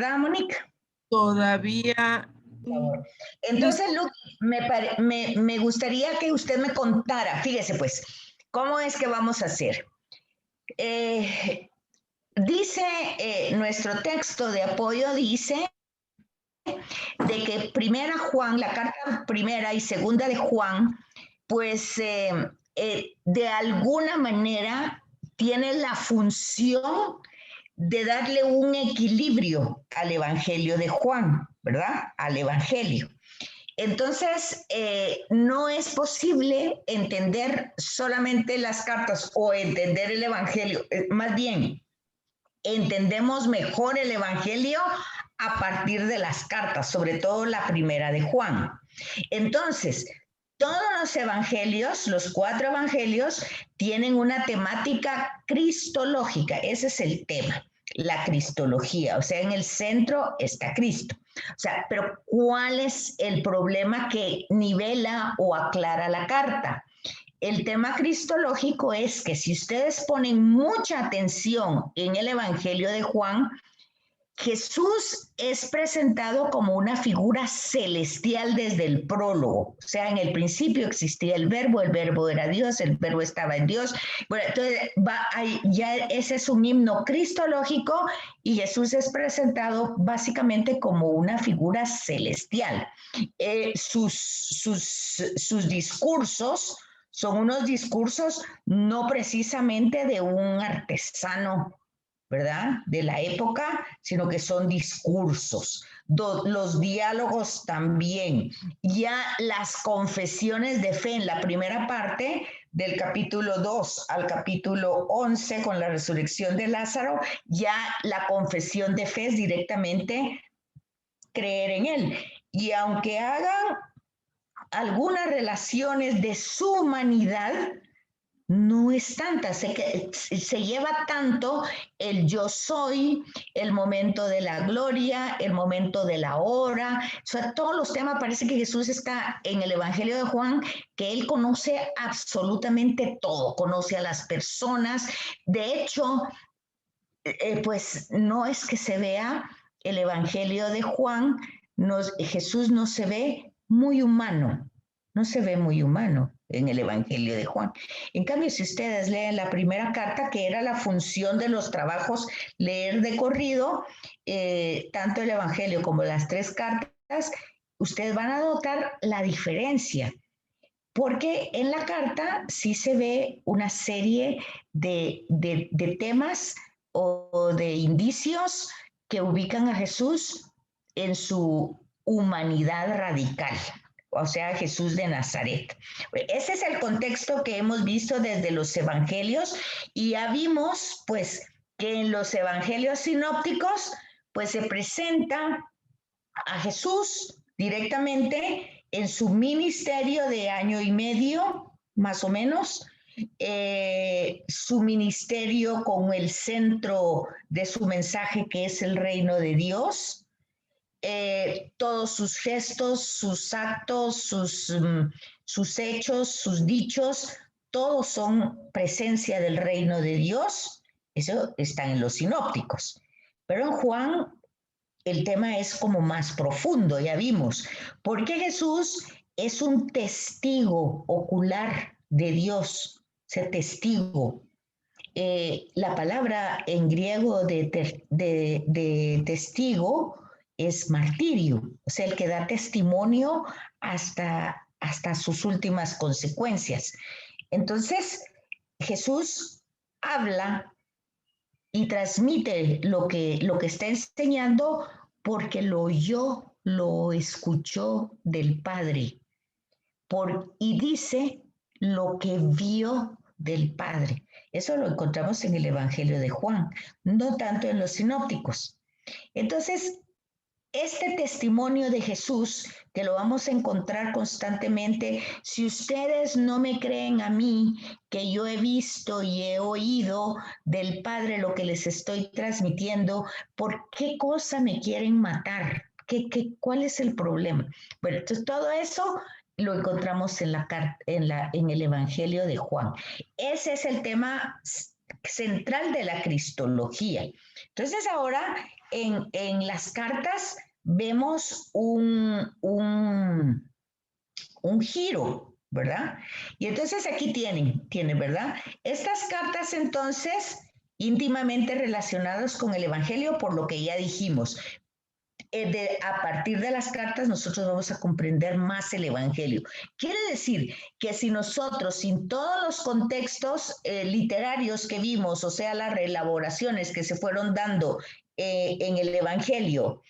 ¿verdad, Monique? Todavía. Por favor. Entonces, Luke, me gustaría que usted me contara, fíjese pues, ¿cómo es que vamos a hacer? Dice nuestro texto de apoyo, dice de que primera Juan, la carta primera y segunda de Juan, pues de alguna manera tiene la función de darle un equilibrio al Evangelio de Juan, ¿verdad? Al Evangelio. Entonces, no es posible entender solamente las cartas o entender el Evangelio, más bien, entendemos mejor el Evangelio a partir de las cartas, sobre todo la primera de Juan. Entonces, todos los evangelios, los 4 evangelios, tienen una temática cristológica, ese es el tema, la cristología, o sea, en el centro está Cristo. O sea, pero ¿cuál es el problema que nivela o aclara la carta? El tema cristológico es que si ustedes ponen mucha atención en el Evangelio de Juan, Jesús es presentado como una figura celestial desde el prólogo. O sea, en el principio existía el verbo era Dios, el verbo estaba en Dios. Bueno, entonces ya ese es un himno cristológico y Jesús es presentado básicamente como una figura celestial. Sus discursos son unos discursos no precisamente de un artesano, ¿verdad? De la época, sino que son discursos. Los diálogos también. Ya las confesiones de fe en la primera parte, del capítulo 2 al capítulo 11, con la resurrección de Lázaro, ya la confesión de fe es directamente creer en él. Y aunque hagan algunas relaciones de su humanidad, no es tanta, se lleva tanto el yo soy, el momento de la gloria, el momento de la hora, o sea, todos los temas, parece que Jesús está en el Evangelio de Juan, que él conoce absolutamente todo, conoce a las personas, de hecho, pues no es que se vea el Evangelio de Juan, Jesús no se ve muy humano, no se ve muy humano en el Evangelio de Juan. En cambio, si ustedes leen la primera carta, que era la función de los trabajos, leer de corrido, tanto el Evangelio como las 3 cartas, ustedes van a notar la diferencia, porque en la carta sí se ve una serie de temas o de indicios que ubican a Jesús en su humanidad radical, o sea, Jesús de Nazaret. Ese es el contexto que hemos visto desde los evangelios y ya vimos, pues, que en los evangelios sinópticos, pues se presenta a Jesús directamente en su ministerio de año y medio, más o menos, su ministerio con el centro de su mensaje que es el reino de Dios, todos sus gestos, sus actos, sus hechos, sus dichos, todos son presencia del reino de Dios. Eso está en los sinópticos. Pero en Juan el tema es como más profundo, ya vimos, porque Jesús es un testigo ocular de Dios, o sea, testigo. La palabra en griego de testigo es martirio, o sea, el que da testimonio hasta sus últimas consecuencias. Entonces, Jesús habla y transmite lo que está enseñando porque lo oyó, lo escuchó del Padre y dice lo que vio del Padre. Eso lo encontramos en el Evangelio de Juan, no tanto en los sinópticos. Entonces, este testimonio de Jesús, que lo vamos a encontrar constantemente, si ustedes no me creen a mí, que yo he visto y he oído del Padre lo que les estoy transmitiendo, ¿por qué cosa me quieren matar? ¿Cuál es el problema? Bueno, entonces todo eso lo encontramos en el Evangelio de Juan. Ese es el tema central de la cristología. Entonces ahora en las cartas vemos un giro, ¿verdad? Y entonces aquí tienen, ¿verdad? Estas cartas entonces íntimamente relacionadas con el Evangelio, por lo que ya dijimos. A partir de las cartas nosotros vamos a comprender más el Evangelio. Quiere decir que si nosotros, sin todos los contextos literarios que vimos, o sea, las reelaboraciones que se fueron dando en el Evangelio,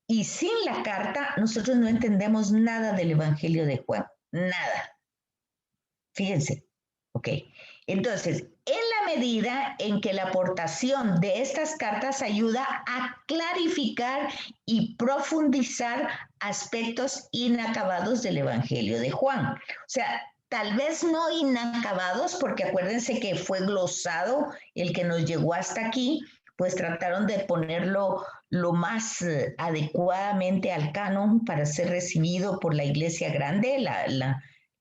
y sin la carta, nosotros no entendemos nada del Evangelio de Juan, nada. Fíjense, ¿ok? Entonces, en la medida en que la aportación de estas cartas ayuda a clarificar y profundizar aspectos inacabados del Evangelio de Juan. O sea, tal vez no inacabados, porque acuérdense que fue glosado el que nos llegó hasta aquí, pues trataron de ponerlo lo más adecuadamente al canon para ser recibido por la iglesia grande,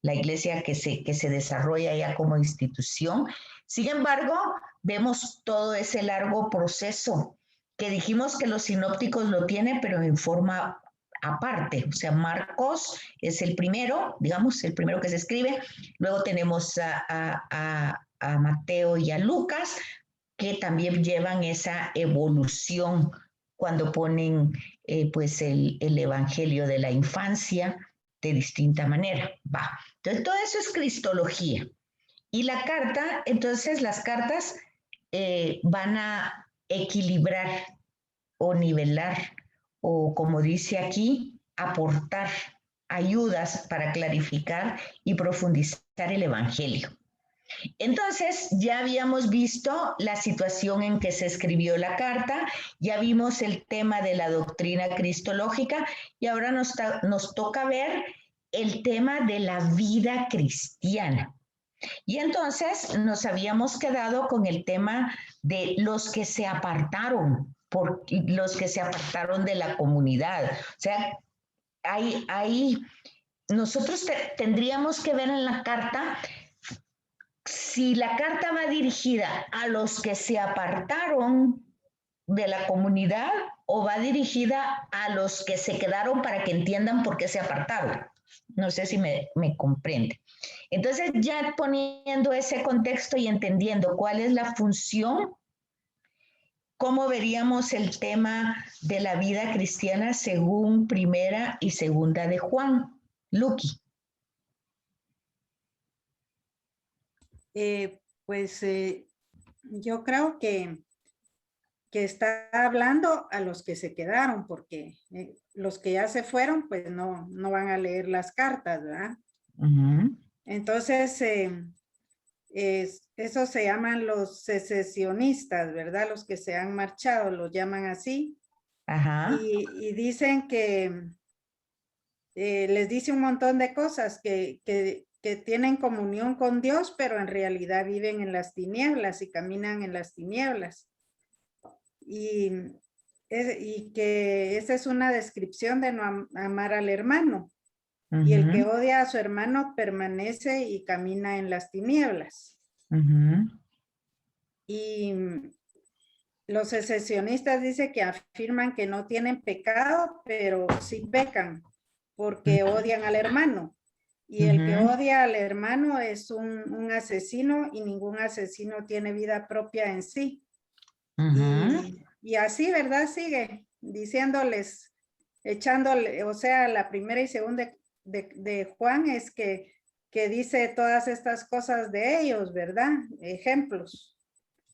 la iglesia que se desarrolla ya como institución. Sin embargo, vemos todo ese largo proceso que dijimos que los sinópticos lo tienen, pero en forma aparte. O sea, Marcos es el primero, digamos, el primero que se escribe. Luego tenemos a Mateo y a Lucas, que también llevan esa evolución cuando ponen pues el evangelio de la infancia de distinta manera. Va. Entonces, todo eso es cristología. Y la carta, entonces las cartas van a equilibrar o nivelar o, como dice aquí, aportar ayudas para clarificar y profundizar el Evangelio. Entonces, ya habíamos visto la situación en que se escribió la carta, ya vimos el tema de la doctrina cristológica y ahora nos toca ver el tema de la vida cristiana. Y entonces nos habíamos quedado con el tema de los que se apartaron, los que se apartaron de la comunidad. O sea, nosotros tendríamos que ver en la carta si la carta va dirigida a los que se apartaron de la comunidad o va dirigida a los que se quedaron para que entiendan por qué se apartaron. No sé si me comprende. Entonces, ya poniendo ese contexto y entendiendo cuál es la función, ¿cómo veríamos el tema de la vida cristiana según primera y segunda de Juan? Luqui. Pues yo creo que está hablando a los que se quedaron, porque los que ya se fueron, pues no van a leer las cartas, ¿verdad? Entonces, eso se llaman los secesionistas, ¿verdad? Los que se han marchado, los llaman así. Y dicen que les dice un montón de cosas que tienen comunión con Dios, pero en realidad viven en las tinieblas y caminan en las tinieblas. Y que esa es una descripción de no amar al hermano. Y el que odia a su hermano permanece y camina en las tinieblas. Y los secesionistas dicen que afirman que no tienen pecado, pero sí pecan porque odian al hermano. Y el que odia al hermano es un asesino y ningún asesino tiene vida propia en sí. Y así, ¿verdad? Sigue diciéndoles, echándole, o sea, la primera y segunda de Juan es que dice todas estas cosas de ellos, ¿verdad? Ejemplos.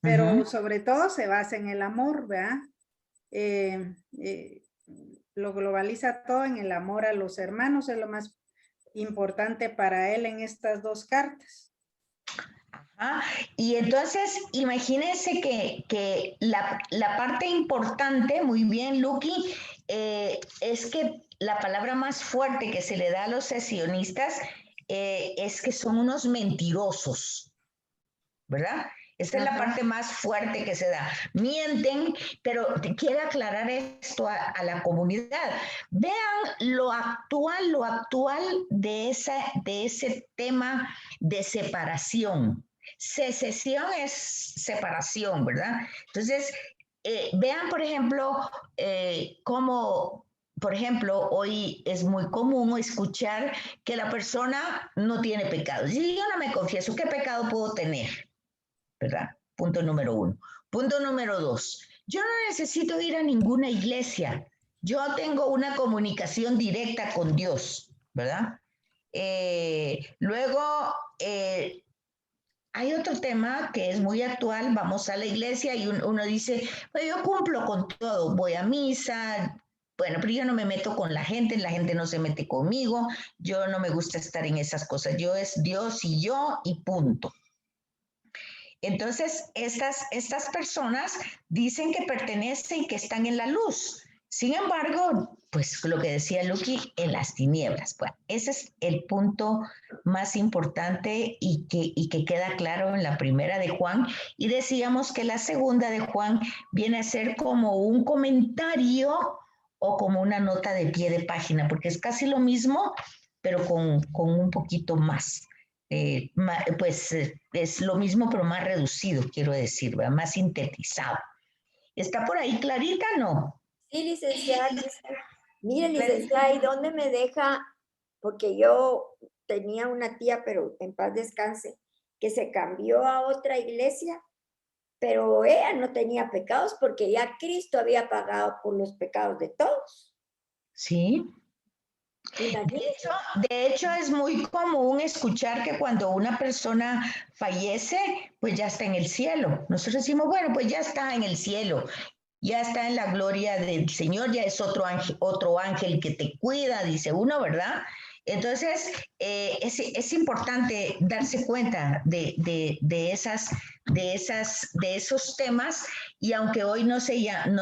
Pero sobre todo se basa en el amor, ¿verdad? Lo globaliza todo en el amor a los hermanos, es lo más importante para él en estas dos cartas. Y entonces, imagínense que la parte importante, muy bien, Luqui, es que la palabra más fuerte que se le da a los secesionistas es que son unos mentirosos, ¿verdad? Esa es la parte más fuerte que se da. Mienten, pero quiero aclarar esto a la comunidad. Vean lo actual de ese tema de separación. Secesión es separación, ¿verdad? Entonces, vean, por ejemplo, cómo, por ejemplo, hoy es muy común escuchar que la persona no tiene pecados. Y yo no me confieso, ¿qué pecado puedo tener? ¿Verdad? Punto número 1. Punto número 2. Yo no necesito ir a ninguna iglesia. Yo tengo una comunicación directa con Dios, ¿verdad? Luego, hay otro tema que es muy actual. Vamos a la iglesia y uno dice, pues yo cumplo con todo, voy a misa, bueno, pero yo no me meto con la gente no se mete conmigo, yo no me gusta estar en esas cosas, yo es Dios y yo y punto. Entonces, estas personas dicen que pertenecen y que están en la luz. Sin embargo, pues lo que decía Lucky, en las tinieblas. Bueno, ese es el punto más importante y que queda claro en la primera de Juan. Y decíamos que la segunda de Juan viene a ser como un comentario o como una nota de pie de página, porque es casi lo mismo, pero con un poquito más. Pues es lo mismo, pero más reducido, quiero decir, ¿verdad? Más sintetizado. ¿Está por ahí clarita, no? Sí, licenciada. Mire, licenciada, ¿y dónde me deja? Porque yo tenía una tía, pero en paz descanse, que se cambió a otra iglesia, pero ella no tenía pecados porque ya Cristo había pagado por los pecados de todos. Sí. De hecho, es muy común escuchar que cuando una persona fallece, pues ya está en el cielo. Nosotros decimos, bueno, pues ya está en el cielo, ya está en la gloria del Señor, ya es otro ángel que te cuida, dice uno, ¿verdad? Entonces, es importante darse cuenta de esos temas, y aunque hoy no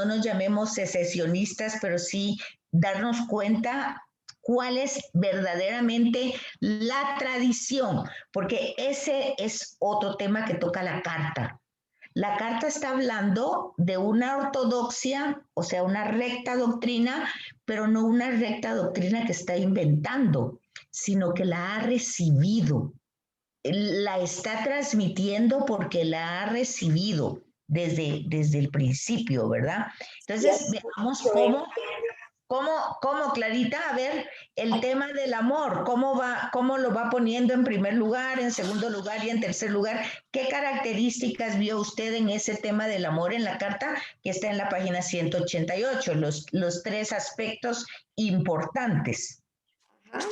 nos llamemos secesionistas, pero sí darnos cuenta cuál es verdaderamente la tradición, porque ese es otro tema que toca la carta. La carta está hablando de una ortodoxia, o sea, una recta doctrina, pero no una recta doctrina que está inventando, sino que la ha recibido, la está transmitiendo porque la ha recibido desde el principio, ¿verdad? Entonces, veamos cómo, Clarita, a ver, el tema del amor, cómo lo va poniendo en primer lugar, en segundo lugar y en tercer lugar. ¿Qué características vio usted en ese tema del amor en la carta que está en la página 188? Los 3 aspectos importantes. Ajá.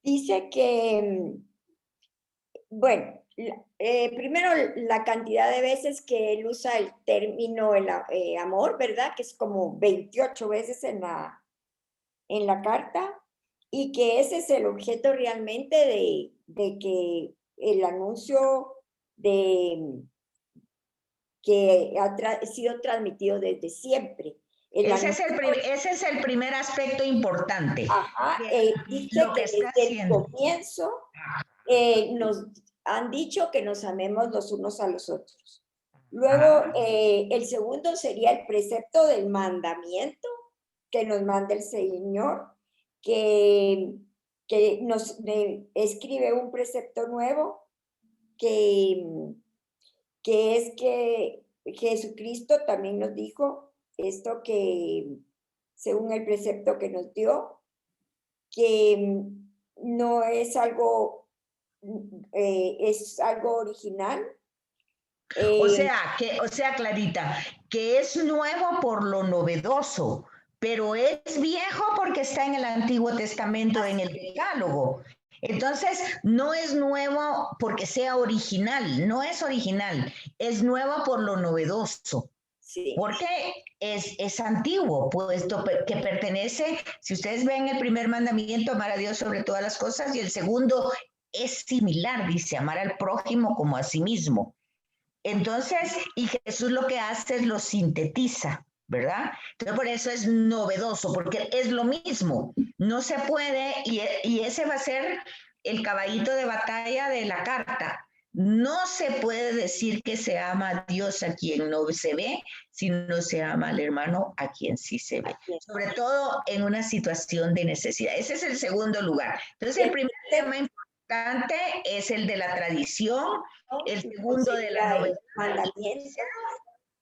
Dice que, bueno, primero la cantidad de veces que él usa el término amor, ¿verdad? Que es como 28 veces en la carta, y que ese es el objeto realmente de que el anuncio que ha sido transmitido desde siempre. Ese es el primer aspecto importante. Ajá, dice que desde el comienzo nos han dicho que nos amemos los unos a los otros. Luego, el segundo sería el precepto del mandamiento que nos manda el Señor, que nos escribe un precepto nuevo, que es que Jesucristo también nos dijo esto, que según el precepto que nos dio, que no es algo, es algo original. O sea, Clarita, que es nuevo por lo novedoso, pero es viejo porque está en el Antiguo Testamento, en el Decálogo. Entonces, no es nuevo porque sea original, no es original, es nuevo por lo novedoso. Sí. Porque es antiguo, puesto que pertenece, si ustedes ven el primer mandamiento, amar a Dios sobre todas las cosas, y el segundo es similar, dice, amar al prójimo como a sí mismo. Entonces, y Jesús lo que hace es lo sintetiza, ¿verdad? Entonces, por eso es novedoso, porque es lo mismo. No se puede, y ese va a ser el caballito de batalla de la carta. No se puede decir que se ama a Dios a quien no se ve, si no se ama al hermano a quien sí se ve. Sobre todo en una situación de necesidad. Ese es el segundo lugar. Entonces, el primer tema importante importante es el de la tradición, el segundo de la novedad. Mandamiento.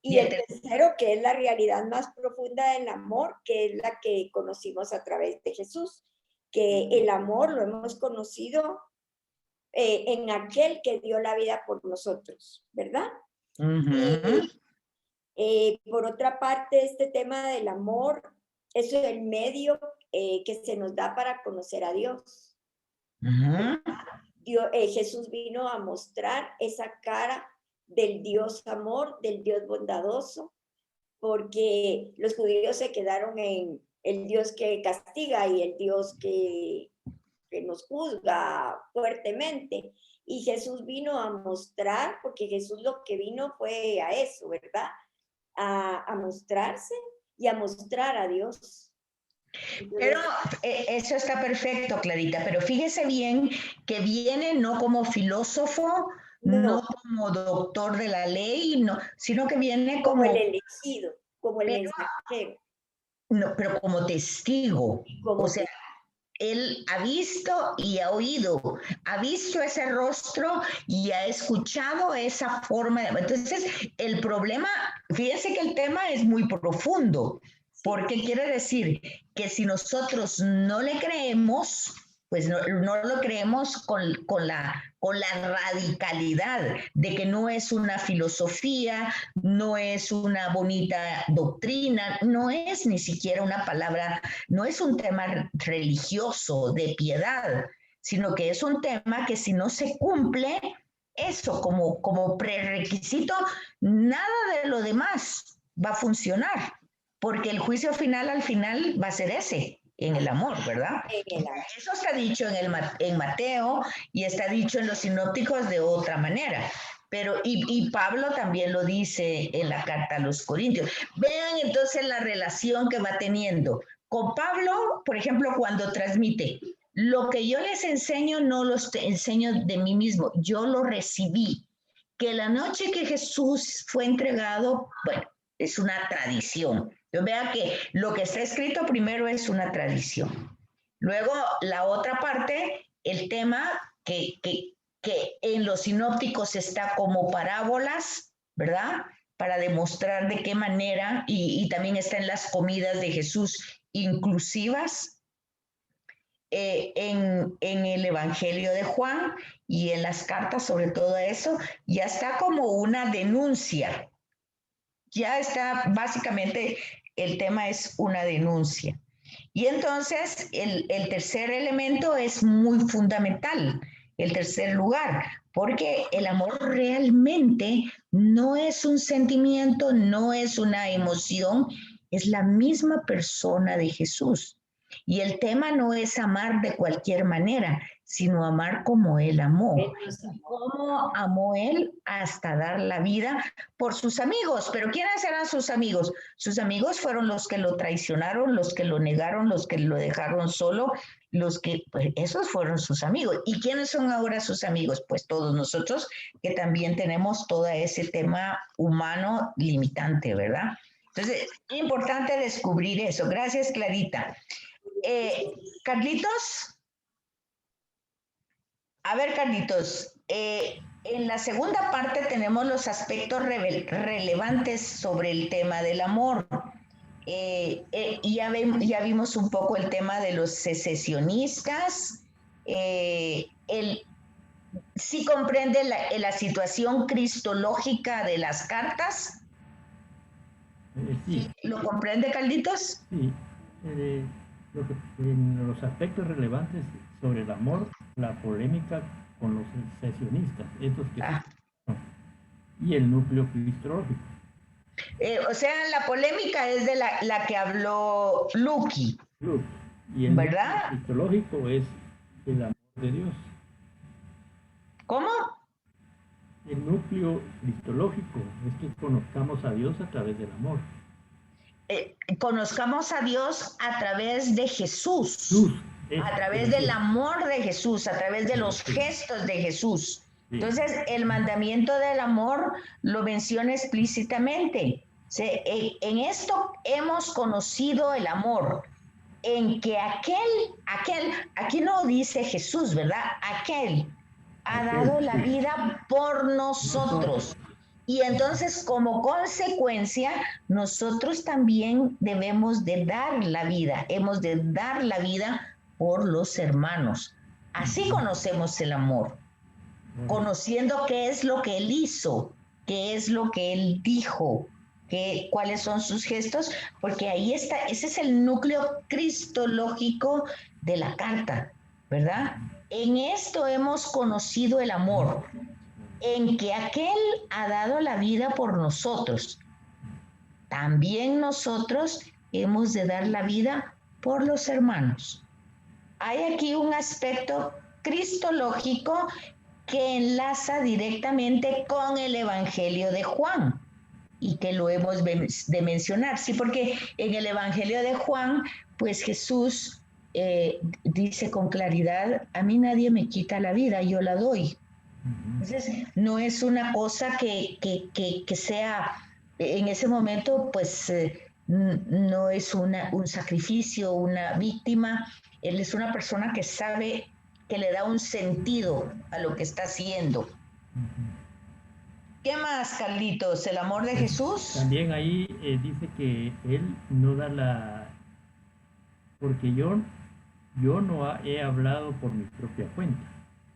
Y el tercero, que es la realidad más profunda del amor, que es la que conocimos a través de Jesús, que el amor lo hemos conocido en aquel que dio la vida por nosotros, ¿verdad? Por otra parte, este tema del amor es el medio que se nos da para conocer a Dios. Jesús vino a mostrar esa cara del Dios amor, del Dios bondadoso, porque los judíos se quedaron en el Dios que castiga y el Dios que nos juzga fuertemente. Y Jesús vino a mostrar, porque Jesús lo que vino fue a eso, ¿verdad? A mostrarse y a mostrar a Dios. Pero eso está perfecto, Clarita, pero fíjese bien que viene no como filósofo, no como doctor de la ley, no, sino que viene como el elegido, como el mensajero. No, pero como testigo. O sea, él ha visto y ha oído, ha visto ese rostro y ha escuchado esa forma de... Entonces, el problema, fíjense que el tema es muy profundo, porque quiere decir que si nosotros no le creemos, pues no lo creemos con la radicalidad de que no es una filosofía, no es una bonita doctrina, no es ni siquiera una palabra, no es un tema religioso de piedad, sino que es un tema que si no se cumple eso como prerequisito, nada de lo demás va a funcionar, porque el juicio final al final va a ser ese. En el amor, ¿verdad? Eso está dicho en Mateo y está dicho en los sinópticos de otra manera. Pero, y Pablo también lo dice en la carta a los Corintios. Vean entonces la relación que va teniendo. Con Pablo, por ejemplo, cuando transmite, lo que yo les enseño no lo enseño de mí mismo, yo lo recibí. Que la noche que Jesús fue entregado, bueno, es una tradición. Vea que lo que está escrito primero es una tradición. Luego, la otra parte, el tema que en los sinópticos está como parábolas, ¿verdad? Para demostrar de qué manera, y también está en las comidas de Jesús inclusivas, en el Evangelio de Juan y en las cartas sobre todo eso, ya está como una denuncia. Ya está, básicamente, el tema es una denuncia. Y entonces, el tercer elemento es muy fundamental, el tercer lugar, porque el amor realmente no es un sentimiento, no es una emoción, es la misma persona de Jesús. Y el tema no es amar de cualquier manera, sino amar como Él amó. ¿Cómo amó Él hasta dar la vida por sus amigos? Pero ¿quiénes eran sus amigos? Sus amigos fueron los que lo traicionaron, los que lo negaron, los que lo dejaron solo, pues esos fueron sus amigos. ¿Y quiénes son ahora sus amigos? Pues todos nosotros que también tenemos todo ese tema humano limitante, ¿verdad? Entonces, es importante descubrir eso. Gracias, Clarita. Carlitos. A ver, Carlitos, en la segunda parte tenemos los aspectos relevantes sobre el tema del amor. Ya vimos un poco el tema de los secesionistas. ¿Sí comprende la situación cristológica de las cartas? Sí. ¿Lo comprende, Carlitos? Sí. En los aspectos relevantes sobre el amor, la polémica con los secesionistas, estos que y el núcleo cristológico. O sea, la polémica es de la que habló Lucky. Y el ¿verdad? núcleo cristológico es el amor de Dios. ¿Cómo? El núcleo cristológico es que conozcamos a Dios a través del amor. Conozcamos a Dios a través de Jesús, a través del amor de Jesús, a través de los gestos de Jesús. Entonces, el mandamiento del amor lo menciona explícitamente. En esto hemos conocido el amor, en que aquel, aquí no dice Jesús, ¿verdad? Aquel ha dado la vida por nosotros. Y entonces, como consecuencia, nosotros también debemos de dar la vida, hemos de dar la vida por los hermanos. Así conocemos el amor, conociendo qué es lo que Él hizo, qué es lo que Él dijo, cuáles son sus gestos, porque ahí está, ese es el núcleo cristológico de la carta, ¿verdad? En esto hemos conocido el amor, en que aquel ha dado la vida por nosotros. También nosotros hemos de dar la vida por los hermanos. Hay aquí un aspecto cristológico que enlaza directamente con el Evangelio de Juan y que lo hemos de mencionar, sí, porque en el Evangelio de Juan, pues Jesús dice con claridad, a mí nadie me quita la vida, yo la doy. Entonces, no es una cosa que sea, en ese momento, pues no es un sacrificio, una víctima, él es una persona que sabe que le da un sentido a lo que está haciendo. ¿Qué más, Carlitos? ¿El amor de Jesús? También ahí dice que Él no da porque yo no he hablado por mi propia cuenta.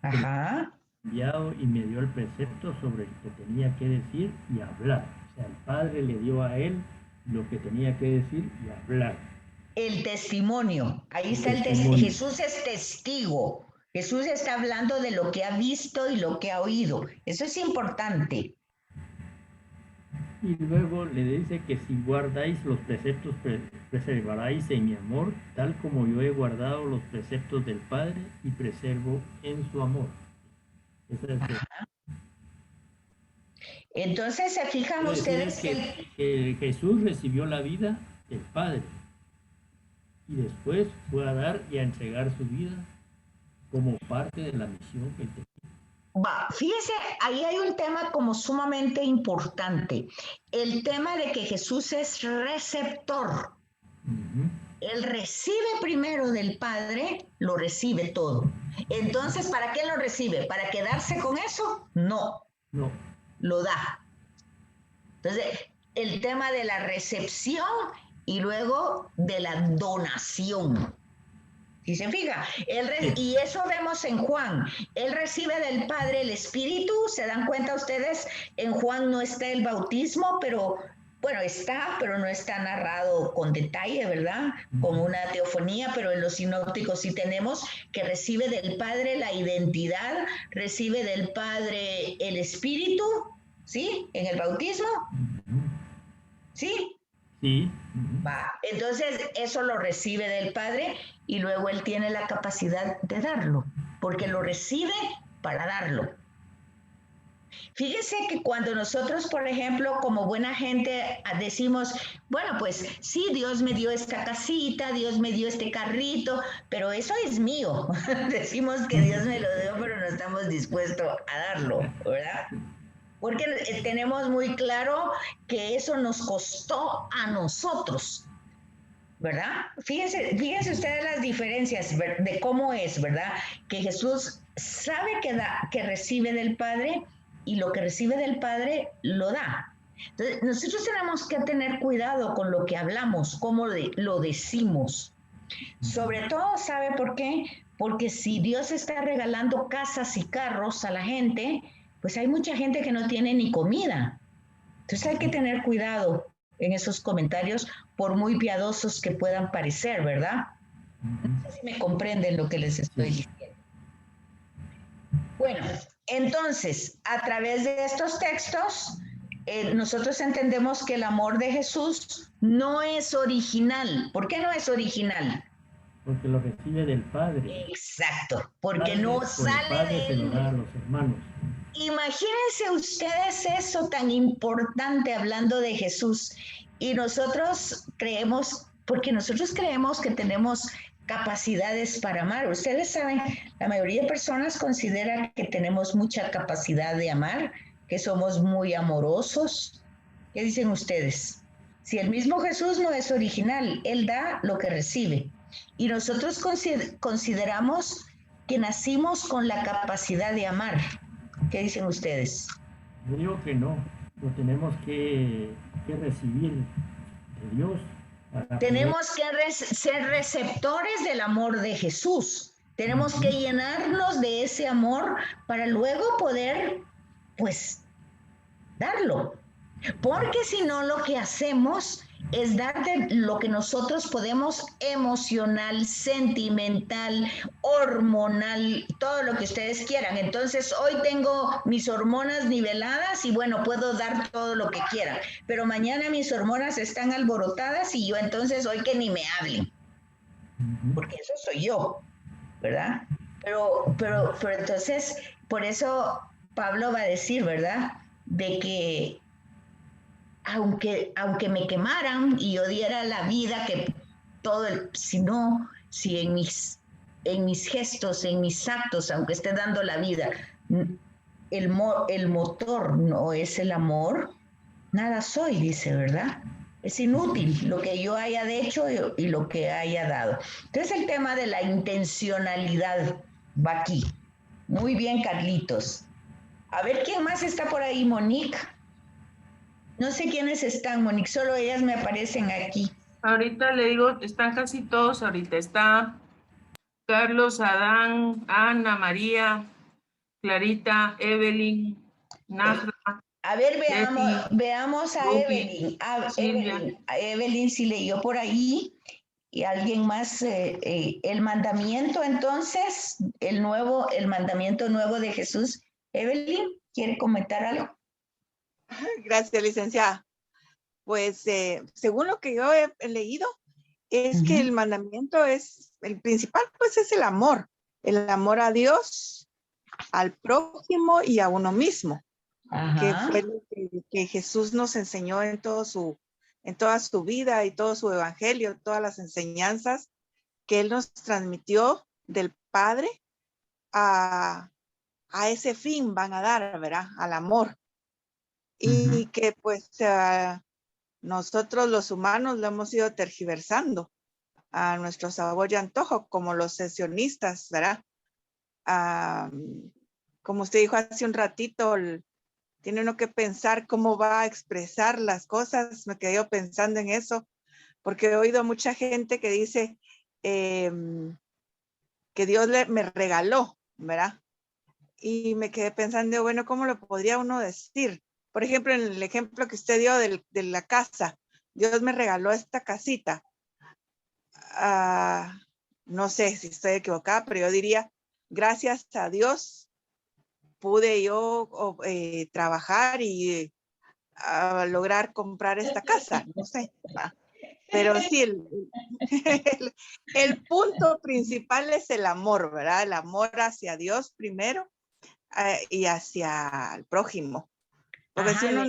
Ajá. Enviado y me dio el precepto sobre el que tenía que decir y hablar. O sea, el Padre le dio a Él lo que tenía que decir y hablar. El testimonio. Ahí está el testimonio. Jesús es testigo. Jesús está hablando de lo que ha visto y lo que ha oído. Eso es importante. Y luego le dice que si guardáis los preceptos, preservaráis en mi amor, tal como yo he guardado los preceptos del Padre y preservo en su amor. Entonces, ¿se fijan ustedes que Jesús recibió la vida del Padre y después fue a dar y a entregar su vida como parte de la misión que él tenía? Fíjese, ahí hay un tema como sumamente importante, el tema de que Jesús es receptor. Él recibe primero del Padre, lo recibe todo. Entonces, ¿para qué lo recibe? ¿Para quedarse con eso? No. Lo da. Entonces, el tema de la recepción y luego de la donación. ¿Sí se fija? Y eso vemos en Juan. Él recibe del Padre el Espíritu. ¿Se dan cuenta ustedes? En Juan no está el bautismo, pero bueno, está, pero no está narrado con detalle, ¿verdad? Como una teofonía, pero en los sinópticos sí tenemos que recibe del Padre la identidad, recibe del Padre el Espíritu, ¿sí? En el bautismo. ¿Sí? Sí. Entonces eso lo recibe del Padre y luego él tiene la capacidad de darlo, porque lo recibe para darlo. Fíjense que cuando nosotros, por ejemplo, como buena gente decimos, bueno, pues sí, Dios me dio esta casita, Dios me dio este carrito, pero eso es mío. Decimos que Dios me lo dio, pero no estamos dispuestos a darlo, ¿verdad? Porque tenemos muy claro que eso nos costó a nosotros, ¿verdad? Fíjense ustedes las diferencias de cómo es, ¿verdad? Que Jesús sabe que recibe del Padre y lo que recibe del Padre lo da. Entonces, nosotros tenemos que tener cuidado con lo que hablamos, cómo lo decimos. Sobre todo, ¿sabe por qué? Porque si Dios está regalando casas y carros a la gente, pues hay mucha gente que no tiene ni comida. Entonces hay que tener cuidado en esos comentarios, por muy piadosos que puedan parecer, ¿verdad? No sé si me comprenden lo que les estoy diciendo. Bueno, entonces, a través de estos textos, nosotros entendemos que el amor de Jesús no es original. ¿Por qué no es original? Porque lo recibe del Padre. Exacto, porque no sale de él. A los hermanos. Imagínense ustedes eso tan importante hablando de Jesús. Y nosotros creemos, porque nosotros creemos que tenemos capacidades para amar. Ustedes saben, la mayoría de personas considera que tenemos mucha capacidad de amar, que somos muy amorosos. ¿Qué dicen ustedes? Si el mismo Jesús no es original, Él da lo que recibe. Y nosotros consideramos que nacimos con la capacidad de amar. ¿Qué dicen ustedes? Yo digo que no, lo tenemos que recibir de Dios. Tenemos que ser receptores del amor de Jesús. Tenemos que llenarnos de ese amor para luego poder, pues, darlo. Porque si no, lo que hacemos es dar de lo que nosotros podemos emocional, sentimental, hormonal, todo lo que ustedes quieran. Entonces, hoy tengo mis hormonas niveladas y bueno, puedo dar todo lo que quieran. Pero mañana mis hormonas están alborotadas y yo entonces hoy que ni me hablen. Porque eso soy yo, ¿verdad? Pero entonces, por eso Pablo va a decir, ¿verdad? De que aunque me quemaran y yo diera la vida, que todo si en mis gestos, en mis actos, aunque esté dando la vida, el motor no es el amor, nada soy, dice, ¿verdad? Es inútil lo que yo haya hecho y lo que haya dado. Entonces el tema de la intencionalidad va aquí. Muy bien, Carlitos. A ver, ¿quién más está por ahí? Monique. No sé quiénes están, Monique, solo ellas me aparecen aquí. Ahorita le digo, están casi todos ahorita. Está Carlos, Adán, Ana, María, Clarita, Evelyn, Najra. A ver, veamos a Evelyn. Evelyn sí leyó por ahí. Y alguien más, el mandamiento entonces, el mandamiento nuevo de Jesús. Evelyn, ¿quiere comentar algo? Gracias, licenciada. Pues según lo que yo he leído, es que el mandamiento es, el principal pues es el amor a Dios, al prójimo y a uno mismo. Que fue lo que Jesús nos enseñó en toda su vida y todo su evangelio, todas las enseñanzas que Él nos transmitió del Padre a ese fin van a dar, ¿verdad? Al amor. Y que pues nosotros los humanos lo hemos ido tergiversando a nuestro sabor y antojo, como los sesionistas, ¿verdad? Como usted dijo hace un ratito, tiene uno que pensar cómo va a expresar las cosas. Me quedé yo pensando en eso, porque he oído mucha gente que dice que Dios me regaló, ¿verdad? Y me quedé pensando, bueno, ¿cómo lo podría uno decir? Por ejemplo, en el ejemplo que usted dio de la casa, Dios me regaló esta casita. No sé si estoy equivocada, pero yo diría, gracias a Dios pude yo trabajar y lograr comprar esta casa, no sé. Pero sí, el punto principal es el amor, ¿verdad? El amor hacia Dios primero y hacia el prójimo. Porque si uno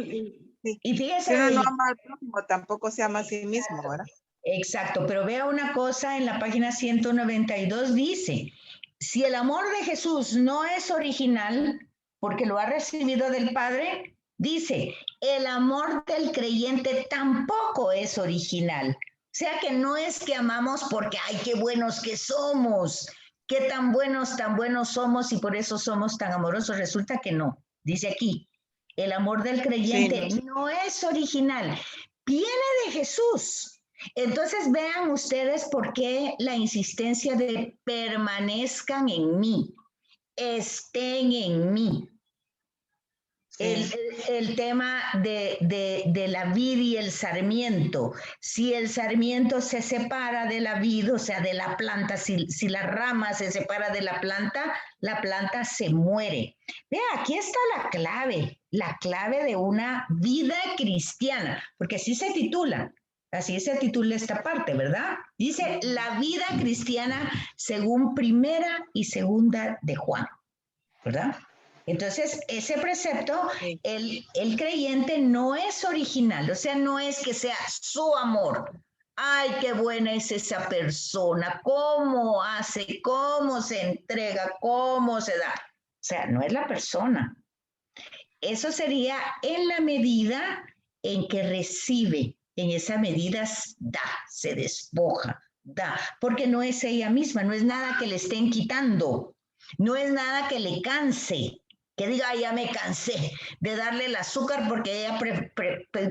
no ama al prójimo, tampoco se ama a sí mismo, ¿verdad? Exacto, pero vea una cosa en la página 192, dice, si el amor de Jesús no es original, porque lo ha recibido del Padre, dice, el amor del creyente tampoco es original. O sea que no es que amamos porque, ay, qué buenos que somos, qué tan buenos somos y por eso somos tan amorosos. Resulta que no. Dice aquí, el amor del creyente no es original, viene de Jesús. Entonces vean ustedes por qué la insistencia de permanezcan en mí, estén en mí. El tema de la vid y el sarmiento. Si el sarmiento se separa de la vid, o sea, de la planta, si la rama se separa de la planta se muere. Vea, aquí está la clave de una vida cristiana, porque así se titula esta parte, ¿verdad? Dice la vida cristiana según 1 y 2 de Juan, ¿verdad? Entonces, ese precepto, el creyente no es original, o sea, no es que sea su amor. Ay, qué buena es esa persona, cómo hace, cómo se entrega, cómo se da. O sea, no es la persona. Eso sería en la medida en que recibe, en esa medida da, se despoja, da, porque no es ella misma, no es nada que le estén quitando, no es nada que le canse, que diga, "Ay, ya me cansé de darle el azúcar porque ella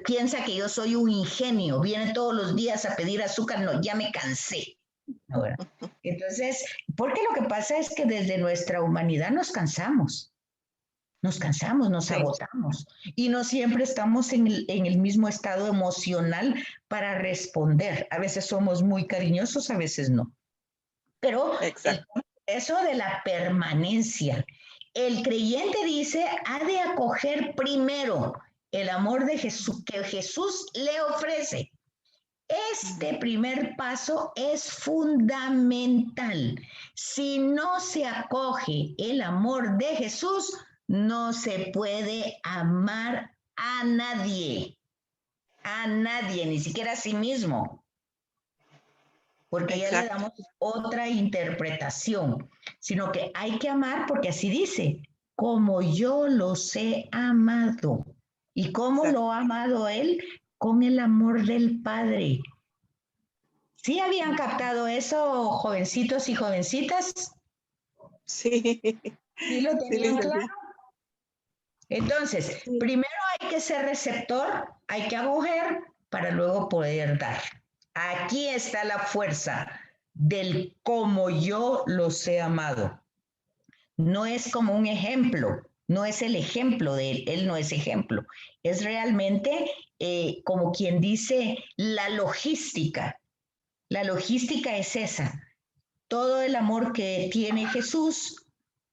piensa que yo soy un ingenio, viene todos los días a pedir azúcar, no, ya me cansé. Ahora, entonces, porque lo que pasa es que desde nuestra humanidad nos cansamos, nos Sí. agotamos y no siempre estamos en el mismo estado emocional para responder. A veces somos muy cariñosos, a veces no. Pero Exacto. eso de la permanencia, el creyente dice, ha de acoger primero el amor de Jesús, que Jesús le ofrece. Este primer paso es fundamental. Si no se acoge el amor de Jesús, no se puede amar a nadie, ni siquiera a sí mismo, porque ya le Exacto. damos otra interpretación, sino que hay que amar porque así dice, como yo los he amado. ¿Y cómo Exacto. lo ha amado él? Con el amor del Padre. ¿Sí habían captado eso, jovencitos y jovencitas? Sí. ¿Sí lo tenían claro? Entonces, Sí. primero hay que ser receptor, hay que acoger para luego poder dar. Aquí está la fuerza del como yo los he amado. No es como un ejemplo, no es el ejemplo de él no es ejemplo. Es realmente como quien dice la logística. La logística es esa. Todo el amor que tiene Jesús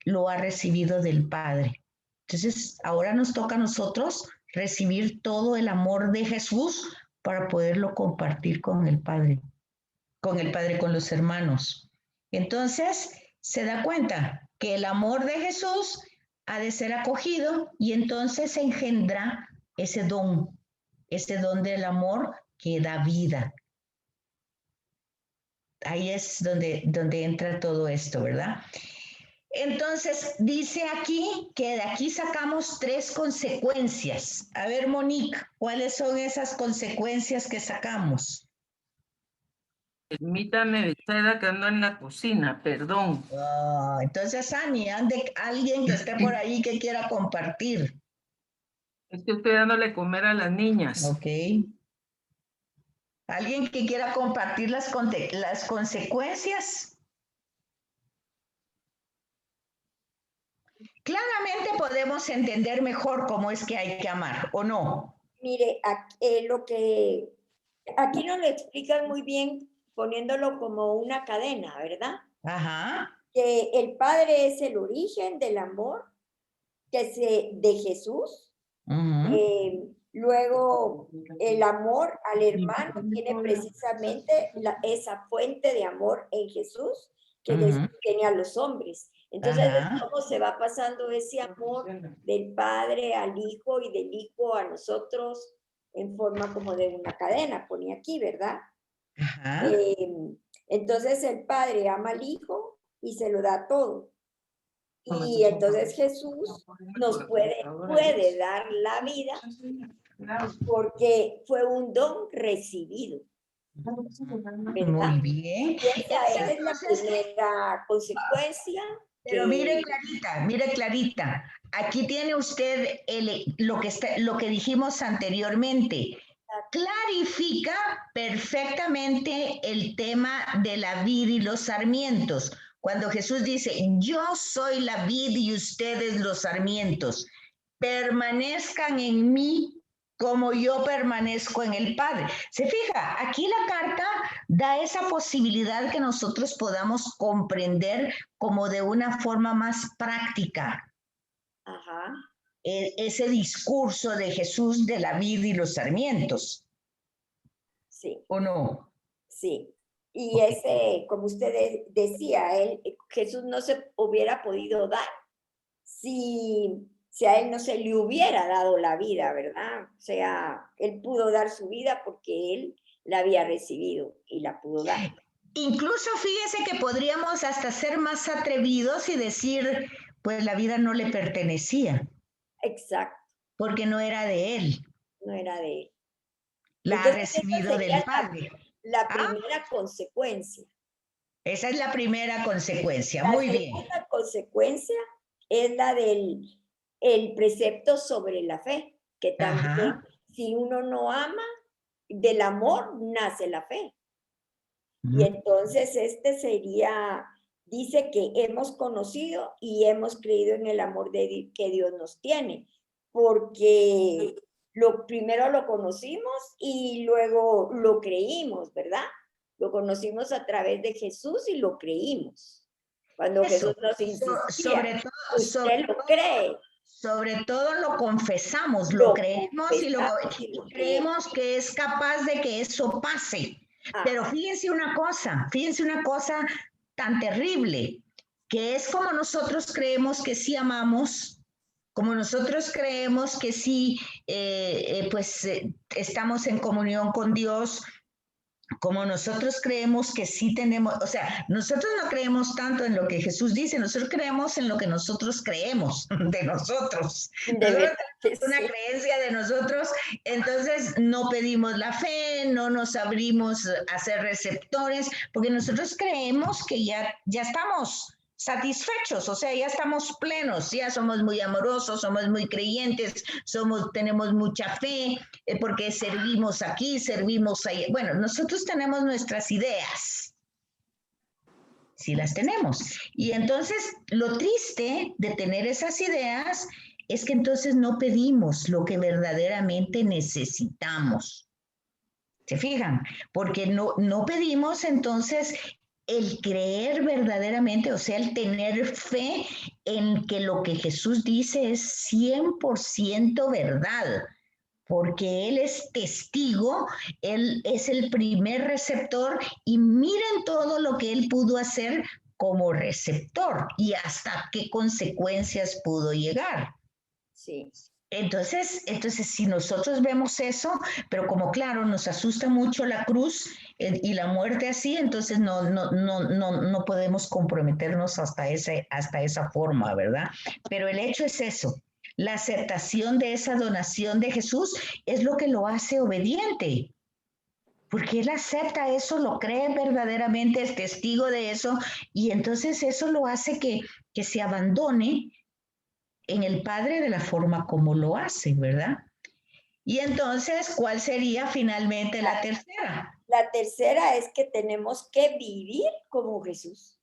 lo ha recibido del Padre. Entonces, ahora nos toca a nosotros recibir todo el amor de Jesús para poderlo compartir con el Padre, con los hermanos. Entonces, se da cuenta que el amor de Jesús ha de ser acogido y entonces se engendra ese don del amor que da vida. Ahí es donde entra todo esto, ¿verdad? Entonces, dice aquí que de aquí sacamos 3 consecuencias. A ver, Monique, ¿cuáles son esas consecuencias que sacamos? Permítame, Betsaida, que ando en la cocina, perdón. Entonces, Ani, alguien que esté por ahí que quiera compartir. Es que estoy dándole comer a las niñas. Ok. ¿Alguien que quiera compartir las consecuencias? Claramente podemos entender mejor cómo es que hay que amar, ¿o no? Mire, aquí nos lo explican muy bien poniéndolo como una cadena, ¿verdad? Ajá. Que el Padre es el origen del amor de Jesús. Luego, el amor al hermano tiene precisamente esa fuente de amor en Jesús que Jesús tiene a los hombres. Entonces, ¿cómo se va pasando ese amor del Padre al Hijo y del Hijo a nosotros en forma como de una cadena? Pone aquí, ¿verdad? Ajá. Entonces, el Padre ama al Hijo y se lo da todo. Y entonces Jesús nos puede dar la vida porque fue un don recibido. ¿Verdad? Muy bien. Esa es la primera consecuencia. Pero mire Clarita, aquí tiene usted lo que dijimos anteriormente. Clarifica perfectamente el tema de la vid y los sarmientos. Cuando Jesús dice, yo soy la vid y ustedes los sarmientos, permanezcan en mí como yo permanezco en el Padre. Se fija, aquí la carta da esa posibilidad que nosotros podamos comprender como de una forma más práctica. Ajá. Ese discurso de Jesús de la vid y los sarmientos. Sí. ¿O no? Sí. Y como usted decía, Jesús no se hubiera podido dar si a él no se le hubiera dado la vida, ¿verdad? O sea, él pudo dar su vida porque él la había recibido y la pudo dar. Incluso fíjese que podríamos hasta ser más atrevidos y decir, pues la vida no le pertenecía. Exacto. Porque no era de él. No era de él. La ha recibido del Padre. La primera consecuencia. Esa es la primera consecuencia. La Muy bien. segunda consecuencia es la del precepto sobre la fe, que también si uno no ama, del amor nace la fe. Y entonces dice que hemos conocido y hemos creído en el amor que Dios nos tiene, porque primero lo conocimos y luego lo creímos, ¿verdad? Lo conocimos a través de Jesús y lo creímos. Cuando Jesús nos insistía, usted lo cree. Sobre todo lo confesamos, lo creemos y creemos que es capaz de que eso pase. Pero fíjense una cosa tan terrible, que es como nosotros creemos que sí amamos, como nosotros creemos que sí, estamos en comunión con Dios, como nosotros creemos que sí tenemos, o sea, nosotros no creemos tanto en lo que Jesús dice, nosotros creemos en lo que nosotros creemos de nosotros. Nosotros tenemos una creencia de nosotros, entonces no pedimos la fe, no nos abrimos a ser receptores, porque nosotros creemos que ya estamos satisfechos, o sea, ya estamos plenos, ya somos muy amorosos, somos muy creyentes, tenemos mucha fe, porque servimos aquí, servimos ahí. Bueno, nosotros tenemos nuestras ideas, sí las tenemos. Y entonces lo triste de tener esas ideas es que entonces no pedimos lo que verdaderamente necesitamos. ¿Se fijan? Porque no pedimos entonces el creer verdaderamente, o sea, el tener fe en que lo que Jesús dice es 100% verdad, porque Él es testigo, Él es el primer receptor y miren todo lo que Él pudo hacer como receptor y hasta qué consecuencias pudo llegar. Sí. Entonces, si nosotros vemos eso, pero como claro, nos asusta mucho la cruz y la muerte así, entonces no podemos comprometernos hasta esa forma, ¿verdad? Pero el hecho es eso, la aceptación de esa donación de Jesús es lo que lo hace obediente. Porque él acepta eso, lo cree verdaderamente, es testigo de eso, y entonces eso lo hace que se abandone en el Padre de la forma como lo hace, ¿verdad? Y entonces, ¿cuál sería finalmente la tercera? La tercera es que tenemos que vivir como Jesús.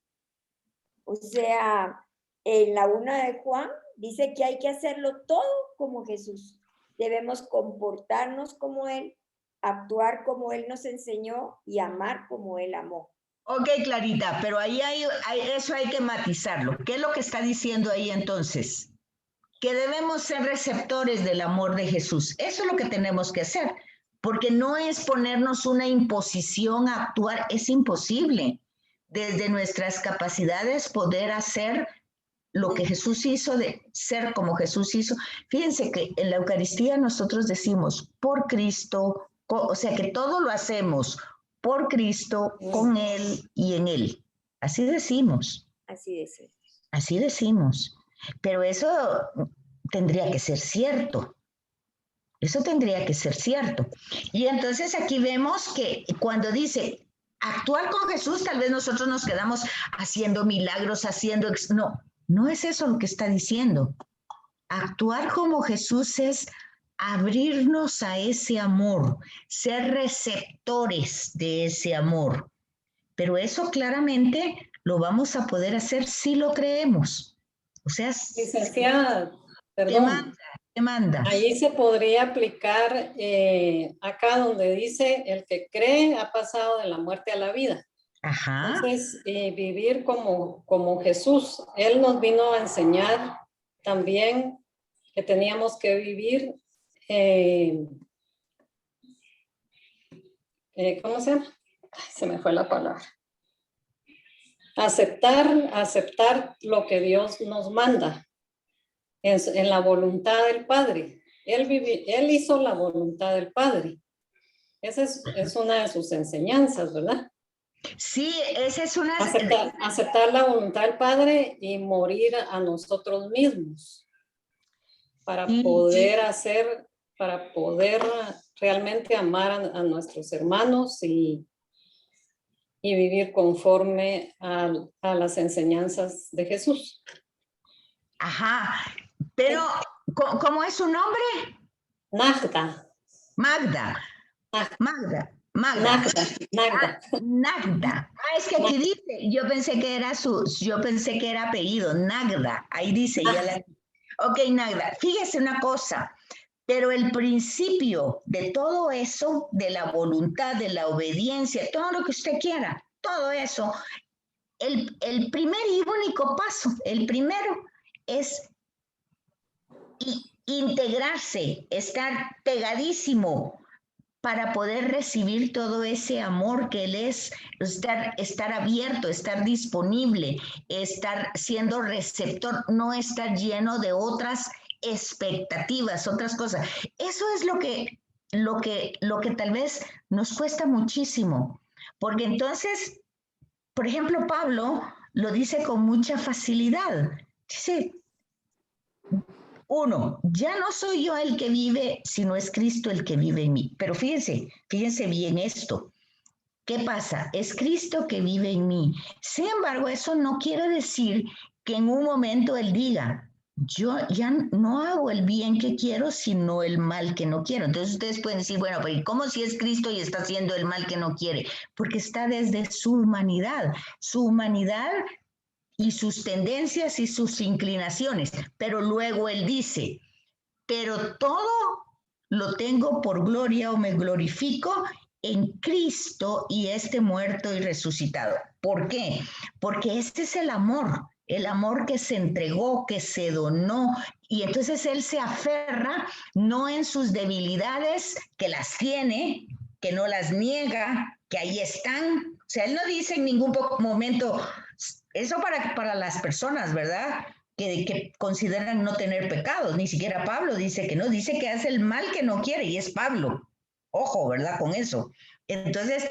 O sea, en la 1 de Juan dice que hay que hacerlo todo como Jesús. Debemos comportarnos como Él, actuar como Él nos enseñó y amar como Él amó. Ok, Clarita, pero ahí eso hay que matizarlo. ¿Qué es lo que está diciendo ahí entonces? Que debemos ser receptores del amor de Jesús. Eso es lo que tenemos que hacer, porque no es ponernos una imposición a actuar, es imposible. Desde nuestras capacidades poder hacer lo que Jesús hizo, de ser como Jesús hizo. Fíjense que en la Eucaristía nosotros decimos por Cristo, o sea que todo lo hacemos por Cristo, con Él y en Él. Así decimos. Así decimos. Así decimos. Pero eso tendría que ser cierto. Eso tendría que ser cierto. Y entonces aquí vemos que cuando dice actuar con Jesús, tal vez nosotros nos quedamos haciendo milagros, no es eso lo que está diciendo. Actuar como Jesús es abrirnos a ese amor, ser receptores de ese amor. Pero eso claramente lo vamos a poder hacer si lo creemos. O sea, licenciada, perdón. ¿Qué manda? Ahí se podría aplicar acá donde dice el que cree ha pasado de la muerte a la vida. Ajá. Entonces, vivir como Jesús. Él nos vino a enseñar también que teníamos que vivir, ¿cómo se llama? Ay, se me fue la palabra. Aceptar lo que Dios nos manda en la voluntad del Padre. Él hizo la voluntad del Padre. Esa es una de sus enseñanzas, ¿verdad? Sí, esa es una... Aceptar la voluntad del Padre y morir a nosotros mismos para poder realmente amar a nuestros hermanos y y vivir conforme a las enseñanzas de Jesús. Ajá, pero ¿cómo es su nombre? Nagda. Magda. Nagda. Magda. Nagda. Nagda. Ah, es que aquí dice, yo pensé que era apellido, Nagda. Ahí dice, ya la... Ok, Nagda, fíjese una cosa, pero el principio de todo eso, de la voluntad, de la obediencia, todo lo que usted quiera, todo eso, el primer y único paso, el primero es integrarse, estar pegadísimo para poder recibir todo ese amor que Él es, estar abierto, estar disponible, estar siendo receptor, no estar lleno de otras expectativas, otras cosas. Eso es lo que tal vez nos cuesta muchísimo, porque entonces, por ejemplo, Pablo lo dice con mucha facilidad. Dice, 1, ya no soy yo el que vive, sino es Cristo el que vive en mí. Pero fíjense bien esto. ¿Qué pasa? Es Cristo que vive en mí. Sin embargo, eso no quiere decir que en un momento Él diga, yo ya no hago el bien que quiero, sino el mal que no quiero. Entonces ustedes pueden decir, bueno, pero ¿cómo si es Cristo y está haciendo el mal que no quiere? Porque está desde su humanidad. Su humanidad y sus tendencias y sus inclinaciones. Pero luego Él dice, pero todo lo tengo por gloria o me glorifico en Cristo y muerto y resucitado. ¿Por qué? Porque este es el amor que se entregó, que se donó, y entonces Él se aferra no en sus debilidades, que las tiene, que no las niega, que ahí están. O sea, Él no dice en ningún momento, eso para las personas, ¿verdad? Que consideran no tener pecados. Ni siquiera Pablo dice que no, dice que hace el mal que no quiere, y es Pablo. Ojo, ¿verdad? Con eso. Entonces,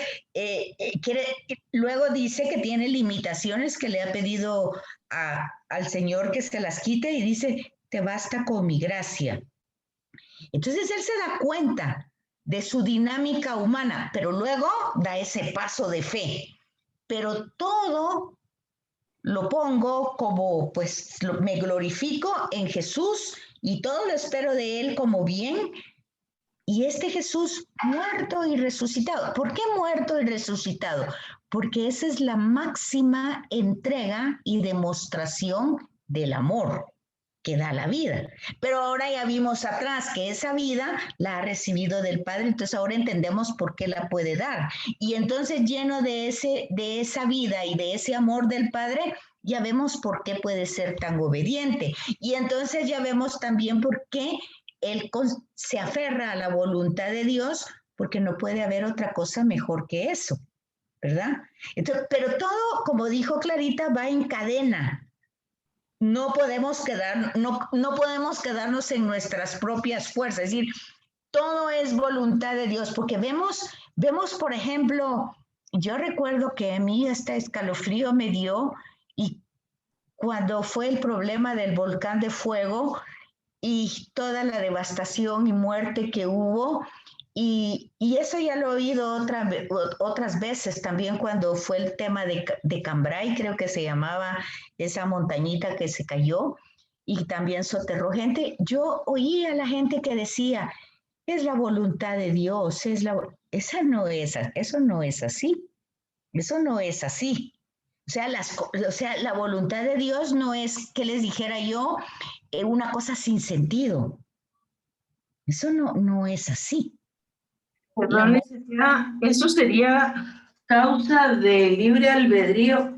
luego dice que tiene limitaciones que le ha pedido al Señor que se las quite, y dice, te basta con mi gracia. Entonces, Él se da cuenta de su dinámica humana, pero luego da ese paso de fe. Pero todo lo pongo como, pues, me glorifico en Jesús y todo lo espero de Él como bien. Y Jesús muerto y resucitado. ¿Por qué muerto y resucitado? Porque esa es la máxima entrega y demostración del amor que da la vida. Pero ahora ya vimos atrás que esa vida la ha recibido del Padre, entonces ahora entendemos por qué la puede dar. Y entonces, lleno de esa vida y de ese amor del Padre, ya vemos por qué puede ser tan obediente. Y entonces ya vemos también por qué Él se aferra a la voluntad de Dios, porque no puede haber otra cosa mejor que eso, ¿verdad? Entonces, pero todo, como dijo Clarita, va en cadena. No podemos quedarnos en nuestras propias fuerzas, es decir, todo es voluntad de Dios, porque vemos, por ejemplo, yo recuerdo que a mí este escalofrío me dio, y cuando fue el problema del volcán de fuego y toda la devastación y muerte que hubo, y eso ya lo he oído otras veces también, cuando fue el tema de Cambrai, creo que se llamaba esa montañita que se cayó y también soterró gente. Yo oía a la gente que decía, es la voluntad de Dios, eso no es así, eso no es así. O sea, la voluntad de Dios no es, que les dijera yo, una cosa sin sentido. Eso no es así. Perdón, licenciada, eso sería causa de libre albedrío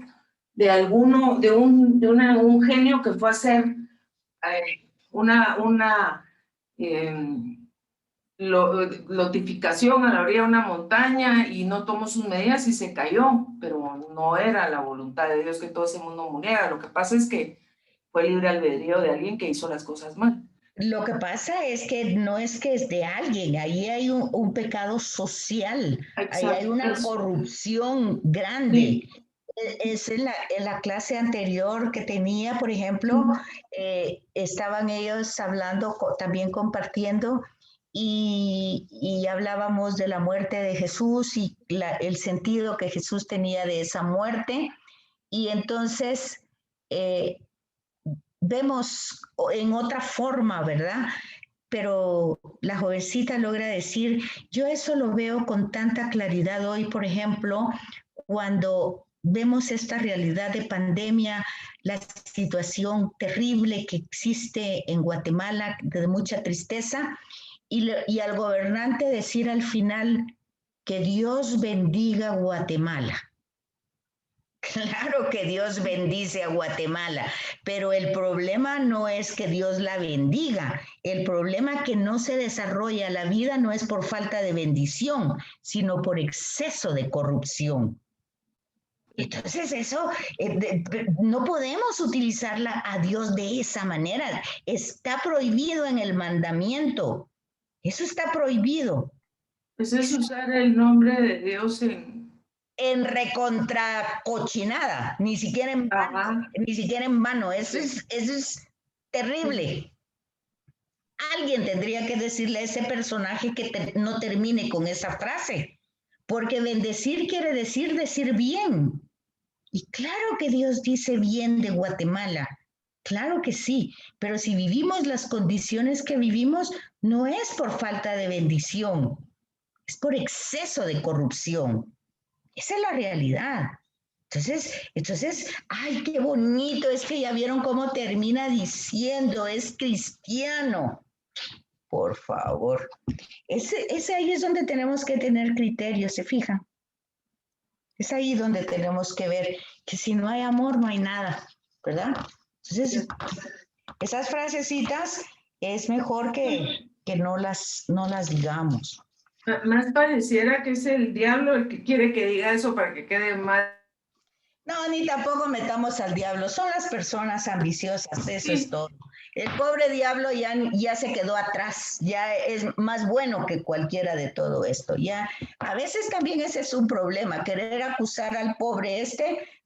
de un genio que fue a hacer una lotificación a la orilla de una montaña y no tomó sus medidas y se cayó, pero no era la voluntad de Dios que todo ese mundo muriera. Lo que pasa es que fue libre albedrío de alguien que hizo las cosas mal. Lo que pasa es que no es que es de alguien, ahí hay un pecado social. Exacto, ahí hay una corrupción grande. Sí. Es en la clase anterior que tenía, por ejemplo, estaban ellos hablando, también compartiendo, y hablábamos de la muerte de Jesús y el sentido que Jesús tenía de esa muerte. Y entonces vemos en otra forma, ¿verdad? Pero la jovencita logra decir, yo eso lo veo con tanta claridad hoy, por ejemplo, cuando vemos esta realidad de pandemia, la situación terrible que existe en Guatemala, de mucha tristeza, y al gobernante decir al final que Dios bendiga Guatemala. Claro que Dios bendice a Guatemala, pero el problema no es que Dios la bendiga. El problema que no se desarrolla la vida no es por falta de bendición, sino por exceso de corrupción. Entonces eso, no podemos utilizarla a Dios de esa manera. Está prohibido en el mandamiento. Eso está prohibido. Eso es usar el nombre de Dios en recontra cochinada, ni siquiera en vano, ni siquiera en vano. Eso es terrible. Alguien tendría que decirle a ese personaje que no termine con esa frase, porque bendecir quiere decir bien. Y claro que Dios dice bien de Guatemala, claro que sí, pero si vivimos las condiciones que vivimos, no es por falta de bendición, es por exceso de corrupción. Esa es la realidad. Entonces, ay, qué bonito, es que ya vieron cómo termina diciendo, es cristiano. Por favor. Ese ahí es donde tenemos que tener criterio, ¿se fijan? Es ahí donde tenemos que ver que si no hay amor, no hay nada, ¿verdad? Entonces, esas frasecitas es mejor que no las digamos. Más pareciera que es el diablo el que quiere que diga eso para que quede mal. No, ni tampoco metamos al diablo, son las personas ambiciosas, eso es todo. El pobre diablo ya se quedó atrás, ya es más bueno que cualquiera de todo esto. Ya a veces también ese es un problema, querer acusar al pobre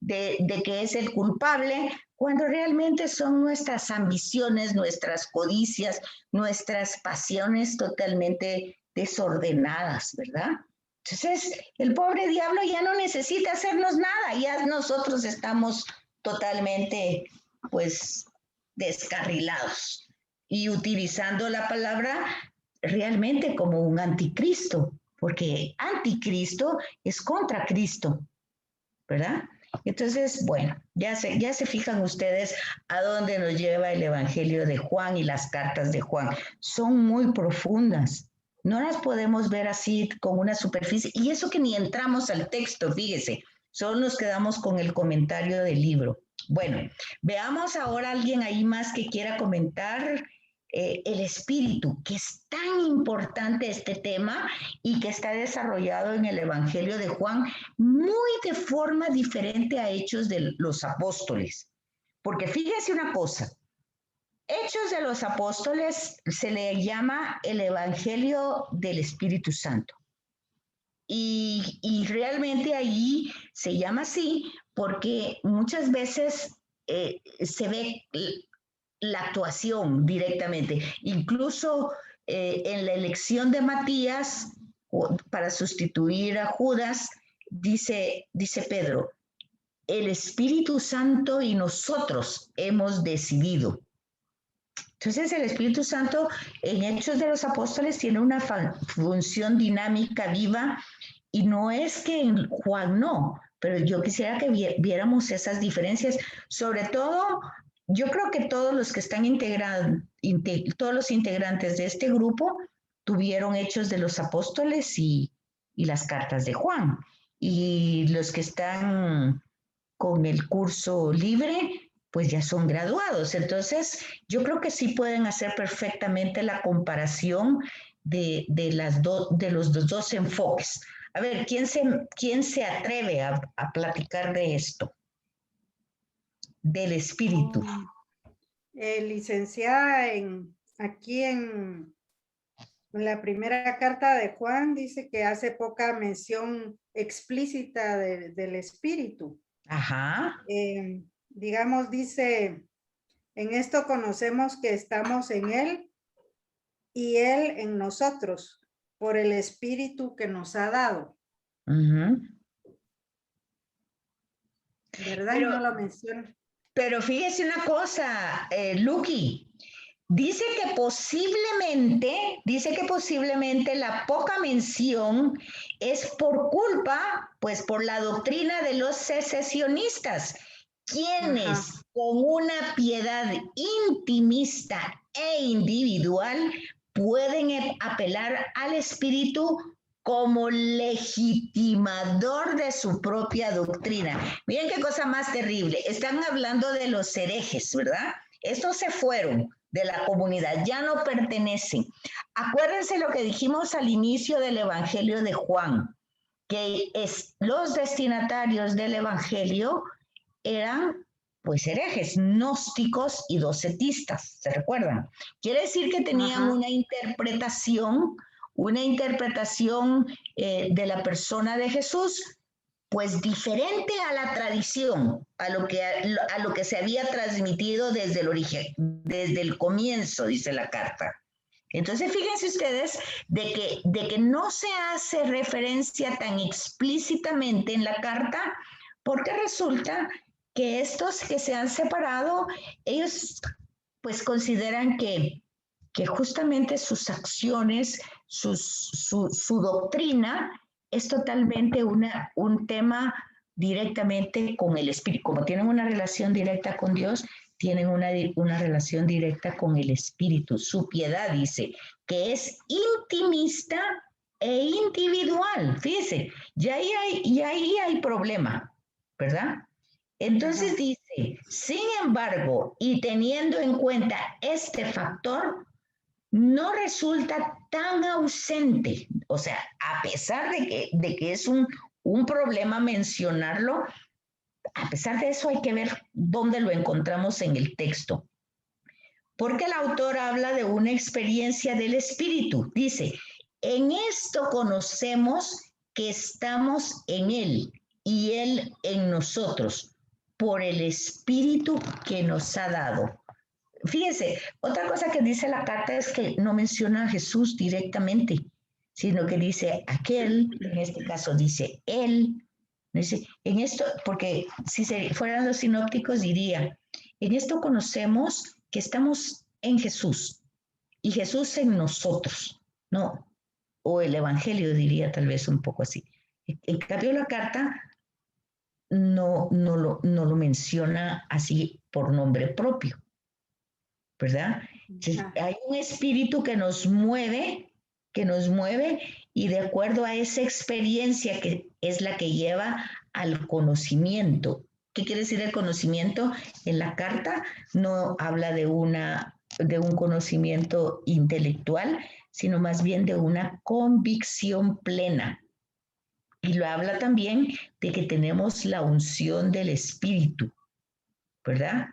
de que es el culpable, cuando realmente son nuestras ambiciones, nuestras codicias, nuestras pasiones totalmente desordenadas, ¿verdad? Entonces, el pobre diablo ya no necesita hacernos nada, ya nosotros estamos totalmente, pues, descarrilados y utilizando la palabra realmente como un anticristo, porque anticristo es contra Cristo, ¿verdad? Entonces, bueno, ya se fijan ustedes a dónde nos lleva el Evangelio de Juan y las cartas de Juan. Son muy profundas. No las podemos ver así con una superficie. Y eso que ni entramos al texto, fíjese, solo nos quedamos con el comentario del libro. Bueno, veamos ahora a alguien ahí más que quiera comentar el espíritu, que es tan importante este tema y que está desarrollado en el Evangelio de Juan muy de forma diferente a Hechos de los Apóstoles. Porque fíjese una cosa, Hechos de los Apóstoles se le llama el Evangelio del Espíritu Santo. Y realmente allí se llama así porque muchas veces se ve la actuación directamente. Incluso en la elección de Matías para sustituir a Judas, dice Pedro, el Espíritu Santo y nosotros hemos decidido. Entonces el Espíritu Santo en Hechos de los Apóstoles tiene una función dinámica, viva, y no es que en Juan no, pero yo quisiera que viéramos esas diferencias, sobre todo, yo creo que todos los que están todos los integrantes de este grupo tuvieron Hechos de los Apóstoles y las cartas de Juan, y los que están con el curso libre, pues ya son graduados. Entonces, yo creo que sí pueden hacer perfectamente la comparación de los dos enfoques. A ver, ¿quién se atreve a platicar de esto? Del espíritu. Licenciada, aquí en la primera carta de Juan dice que hace poca mención explícita del espíritu. Ajá. Digamos, dice, en esto conocemos que estamos en él y Él en nosotros, por el Espíritu que nos ha dado. ¿Verdad? Pero, no lo menciona. Pero fíjese una cosa, Lucky. Dice que posiblemente la poca mención es por culpa, pues por la doctrina de los secesionistas, quienes con una piedad intimista e individual pueden apelar al espíritu como legitimador de su propia doctrina. Miren qué cosa más terrible. Están hablando de los herejes, ¿verdad? Estos se fueron de la comunidad, ya no pertenecen. Acuérdense lo que dijimos al inicio del Evangelio de Juan, que los destinatarios del Evangelio eran pues herejes, gnósticos y docetistas, ¿se recuerdan? Quiere decir que tenían una interpretación de la persona de Jesús, pues diferente a la tradición, a lo que se había transmitido desde el origen, desde el comienzo, dice la carta. Entonces, fíjense ustedes de que no se hace referencia tan explícitamente en la carta, porque resulta que estos que se han separado, ellos pues consideran que justamente sus acciones, su doctrina, es totalmente un tema directamente con el Espíritu. Como tienen una relación directa con Dios, tienen una relación directa con el Espíritu. Su piedad, dice, que es intimista e individual. Fíjese, y ahí hay problema, ¿verdad? Entonces dice, sin embargo, y teniendo en cuenta este factor, no resulta tan ausente, o sea, a pesar de que es un problema mencionarlo, a pesar de eso hay que ver dónde lo encontramos en el texto. Porque el autor habla de una experiencia del Espíritu. Dice, en esto conocemos que estamos en Él y Él en nosotros, por el Espíritu que nos ha dado. Fíjense, otra cosa que dice la carta es que no menciona a Jesús directamente, sino que dice aquel, en este caso dice él. Dice, en esto, porque si fueran los sinópticos diría, en esto conocemos que estamos en Jesús y Jesús en nosotros, ¿no? O el Evangelio diría tal vez un poco así. En cambio la carta no lo menciona así por nombre propio, ¿verdad? Entonces, hay un espíritu que nos mueve y de acuerdo a esa experiencia que es la que lleva al conocimiento. ¿Qué quiere decir el conocimiento? En la carta no habla de un conocimiento intelectual, sino más bien de una convicción plena. Y lo habla también de que tenemos la unción del Espíritu, ¿verdad?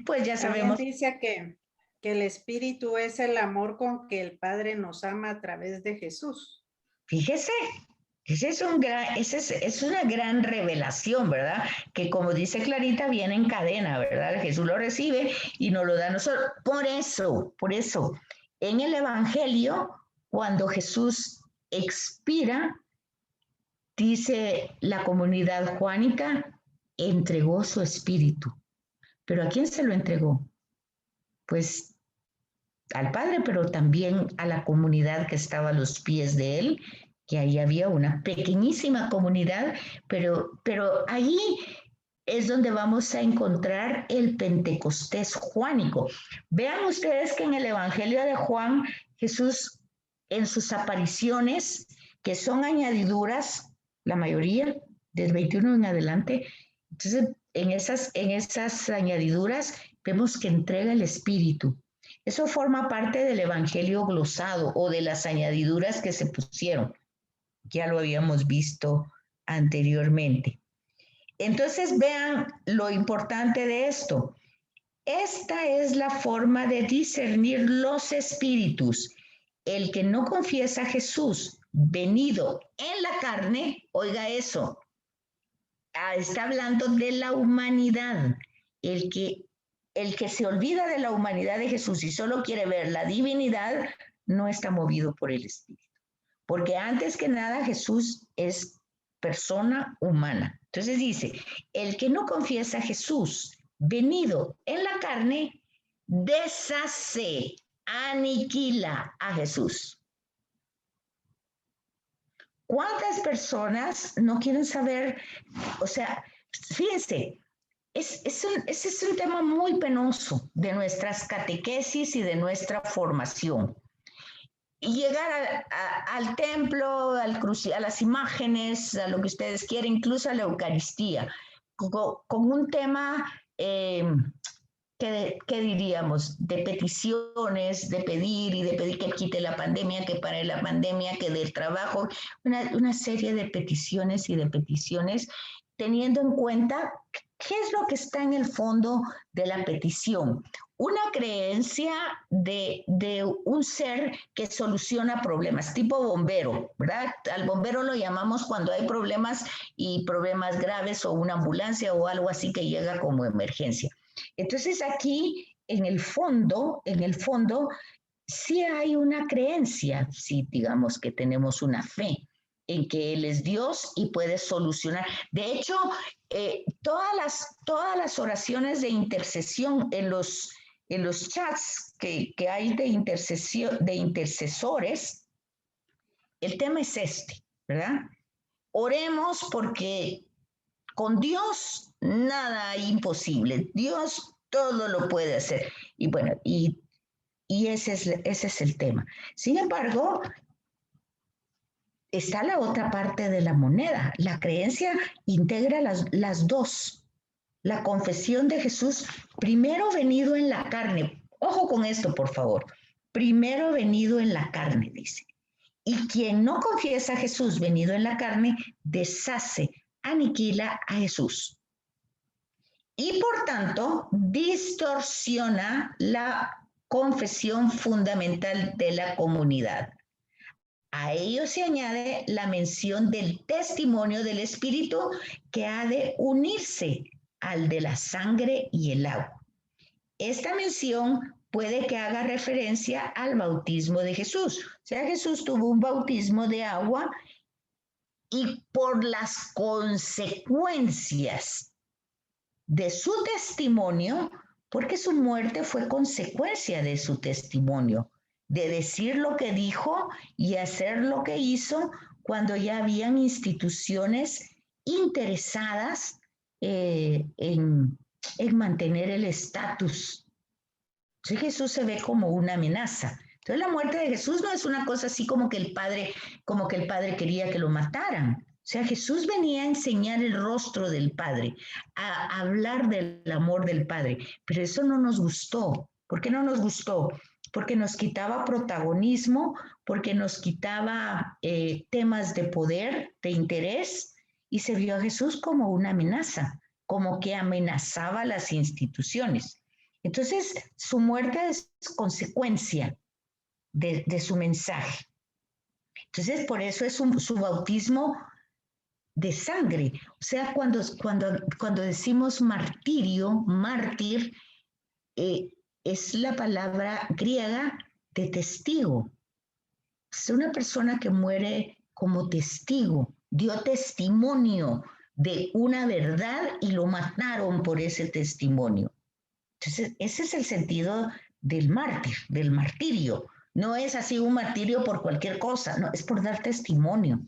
Pues ya sabemos. También dice que el Espíritu es el amor con que el Padre nos ama a través de Jesús. Fíjese, es una gran revelación, ¿verdad? Que como dice Clarita, viene en cadena, ¿verdad? Jesús lo recibe y nos lo da a nosotros. Por eso, en el Evangelio, cuando Jesús expira, dice la comunidad juánica, entregó su espíritu. ¿Pero a quién se lo entregó? Pues al Padre, pero también a la comunidad que estaba a los pies de él, que ahí había una pequeñísima comunidad, pero ahí es donde vamos a encontrar el Pentecostés juánico. Vean ustedes que en el Evangelio de Juan, Jesús en sus apariciones, que son añadiduras, la mayoría, del 21 en adelante, entonces en esas añadiduras vemos que entrega el Espíritu. Eso forma parte del Evangelio glosado o de las añadiduras que se pusieron. Ya lo habíamos visto anteriormente. Entonces vean lo importante de esto. Esta es la forma de discernir los espíritus. El que no confiesa a Jesús venido en la carne, oiga eso, está hablando de la humanidad. El que el que se olvida de la humanidad de Jesús y solo quiere ver la divinidad, no está movido por el Espíritu. Porque antes que nada Jesús es persona humana. Entonces dice, el que no confiesa a Jesús venido en la carne, deshace, aniquila a Jesús. ¿Cuántas personas no quieren saber? O sea, fíjense, ese es un tema muy penoso de nuestras catequesis y de nuestra formación. Y llegar al templo, a las imágenes, a lo que ustedes quieren, incluso a la Eucaristía, con un tema, ¿qué diríamos? De peticiones, de pedir que quite la pandemia, que pare la pandemia, que dé trabajo, una serie de peticiones y de peticiones, teniendo en cuenta qué es lo que está en el fondo de la petición. Una creencia de un ser que soluciona problemas, tipo bombero, ¿verdad? Al bombero lo llamamos cuando hay problemas y problemas graves o una ambulancia o algo así que llega como emergencia. Entonces aquí, en el fondo, sí hay una creencia, sí, digamos que tenemos una fe en que Él es Dios y puede solucionar. De hecho, todas las oraciones de intercesión en los chats que hay de intercesores, el tema es este, ¿verdad? Oremos porque con Dios nada hay imposible. Dios todo lo puede hacer. Y bueno, y ese es el tema. Sin embargo, está la otra parte de la moneda. La creencia integra las dos. La confesión de Jesús, primero venido en la carne. Ojo con esto, por favor. Primero venido en la carne, dice. Y quien no confiesa a Jesús venido en la carne, deshace, aniquila a Jesús. Y por tanto, distorsiona la confesión fundamental de la comunidad. A ello se añade la mención del testimonio del Espíritu que ha de unirse al de la sangre y el agua. Esta mención puede que haga referencia al bautismo de Jesús. O sea, Jesús tuvo un bautismo de agua y por las consecuencias de su testimonio, porque su muerte fue consecuencia de su testimonio, de decir lo que dijo y hacer lo que hizo cuando ya habían instituciones interesadas en mantener el estatus. Entonces Jesús se ve como una amenaza. Entonces la muerte de Jesús no es una cosa así como que el padre quería que lo mataran. O sea, Jesús venía a enseñar el rostro del Padre, a hablar del amor del Padre, pero eso no nos gustó. ¿Por qué no nos gustó? Porque nos quitaba protagonismo, porque nos quitaba temas de poder, de interés, y se vio a Jesús como una amenaza, como que amenazaba las instituciones. Entonces, su muerte es consecuencia de su mensaje. Entonces, por eso es su bautismo de sangre. O sea, cuando decimos martirio, mártir, es la palabra griega de testigo. Es una persona que muere como testigo, dio testimonio de una verdad y lo mataron por ese testimonio. Entonces, ese es el sentido del mártir, del martirio. No es así un martirio por cualquier cosa, no, es por dar testimonio,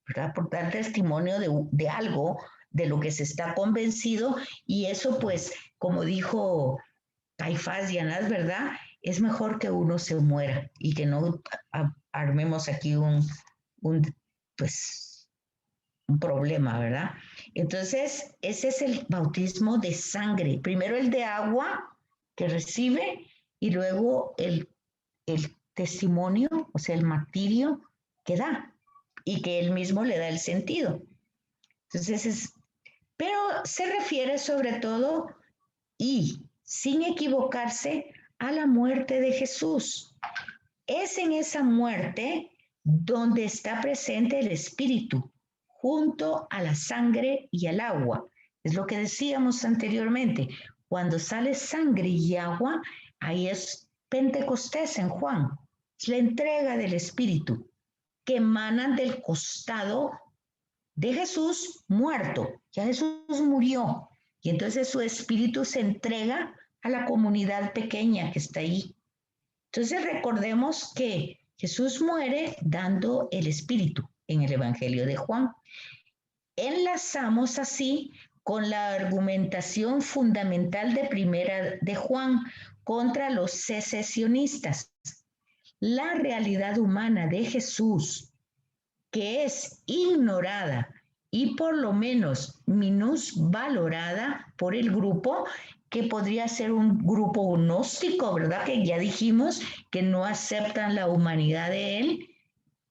¿verdad? Por dar testimonio de algo, de lo que se está convencido, y eso pues, como dijo Caifás y Anás, ¿verdad? Es mejor que uno se muera y que no armemos aquí un problema, ¿verdad? Entonces, ese es el bautismo de sangre. Primero el de agua que recibe y luego el testimonio, o sea, el martirio que da y que él mismo le da el sentido. Entonces, pero se refiere sobre todo y sin equivocarse a la muerte de Jesús. Es en esa muerte donde está presente el Espíritu, junto a la sangre y al agua. Es lo que decíamos anteriormente. Cuando sale sangre y agua, ahí es Pentecostés en Juan. Es la entrega del Espíritu que emanan del costado de Jesús muerto. Ya Jesús murió. Y entonces su Espíritu se entrega a la comunidad pequeña que está ahí. Entonces recordemos que Jesús muere dando el Espíritu en el Evangelio de Juan. Enlazamos así con la argumentación fundamental de Primera de Juan contra los secesionistas. La realidad humana de Jesús, que es ignorada y por lo menos minusvalorada por el grupo, que podría ser un grupo gnóstico, ¿verdad? Que ya dijimos que no aceptan la humanidad de él,